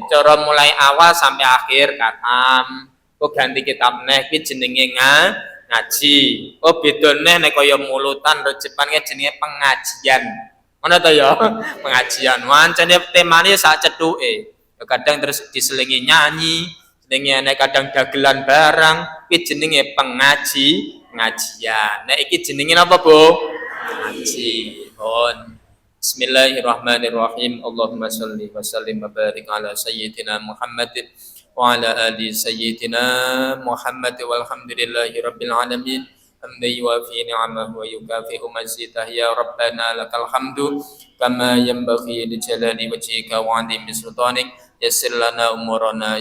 cara mulai awal sampai akhir katam. Kok ganti kitab neh iki jenenge ngaji. Oh beda neh nek kaya mulutan rejepan ki jenenge pengajian. Ngono to ya? Pengajian. Wancane temane sak cethuke. Kadang terus diselingi nyanyi, selingi kadang dagelan barang, iki jenenge pengajian. Nek iki jenenge napa, Bu? Ngaji. Pun. Bismillahirrahmanirrahim. Allahumma shalli wa sallim wa barik ala sayyidina Muhammad wa ala ali sayyidina Muhammad walhamdulillahi rabbil alamin. Hamdan yuwafi ni'amahu wa yukafi'u mazidah ya rabbana lakal hamdu kama yanbaghi li jalali wajhika wa 'azimi sultanik. Yassir lana umurana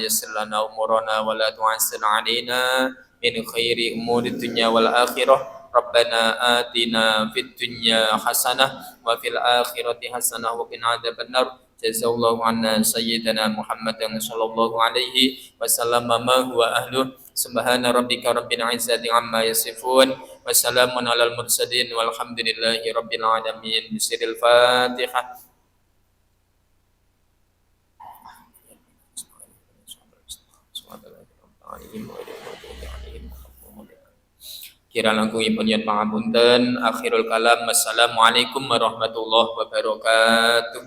wa la tu'assir alaina min khairi umuri dunya wal akhirah. Rabbana atina fid dunya hasanah wa fil akhirati hasanah wa qina adzabannar. Jazallahu anna sayyidina Muhammadan sallallahu alaihi wasallam ma huwa ahluh. Subhana rabbika rabbil izzati amma yasifun wa salamun alal mursalin walhamdulillahi rabbil alamin. Bismil Fatihah. Kira langkungipun yen pangapunten. Akhirul kalam. Wassalamualaikum warahmatullahi wabarakatuh.